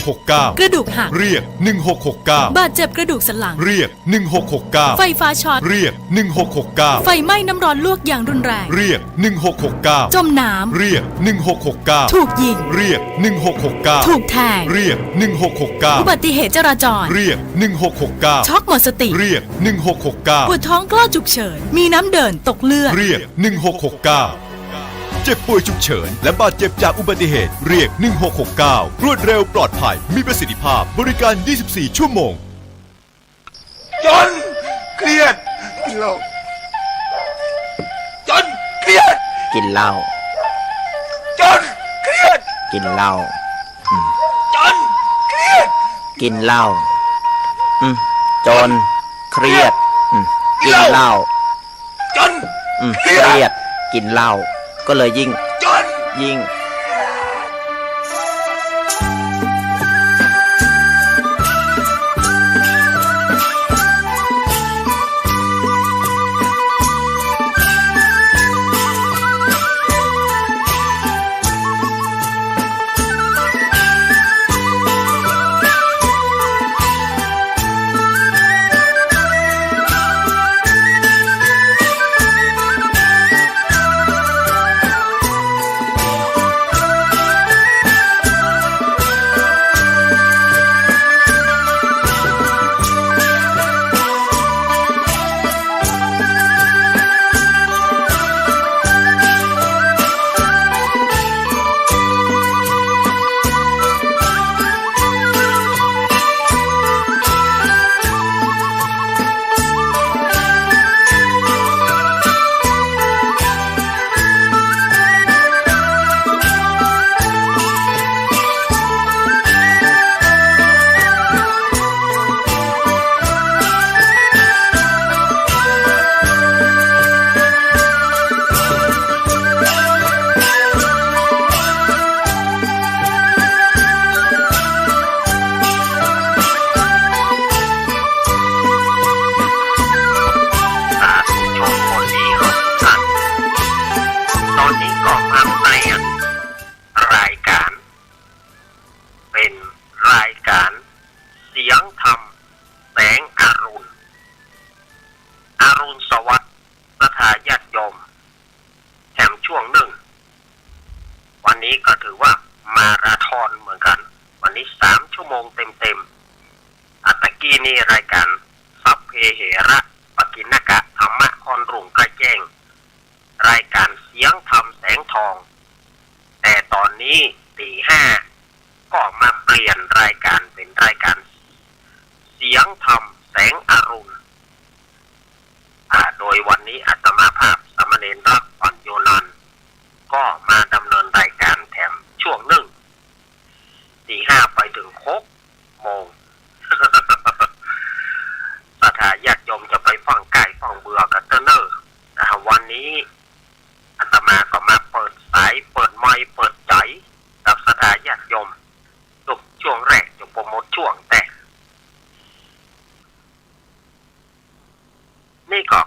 1669กระดูกหักเรียก1669บาดเจ็บกระดูกสันหลังเรียก1669ไฟฟ้าช็อตเรียก1669ไฟไหม้น้ำร้อนลวกอย่างรุนแรงเรียก1669จมน้ำเรียก1669ถูกยิงเรียก1669ถูกแทงเรียก1669อุบัติเหตุจราจรเรียก1669ช็อกหมดสติเรียก1669ปวดท้องกล้าฉุกเฉินมีน้ำเดินตกเลือดเรียก1669เจ็บป่วยฉุกเฉินและบาดเจ็บจากอุบัติเหตุเรียก1669รวดเร็วปลอดภัยมีประสิทธิภาพบริการ 24 ชั่วโมงจนเครียดกินเหล้าจนเครียดกินเหล้า กินเหล้า จนเครียด กินเหล้าจนเครียดกินเหล้า จน เครียดกินเหล้าก็เลยยิ่ง จน ยิ่งนี่ก็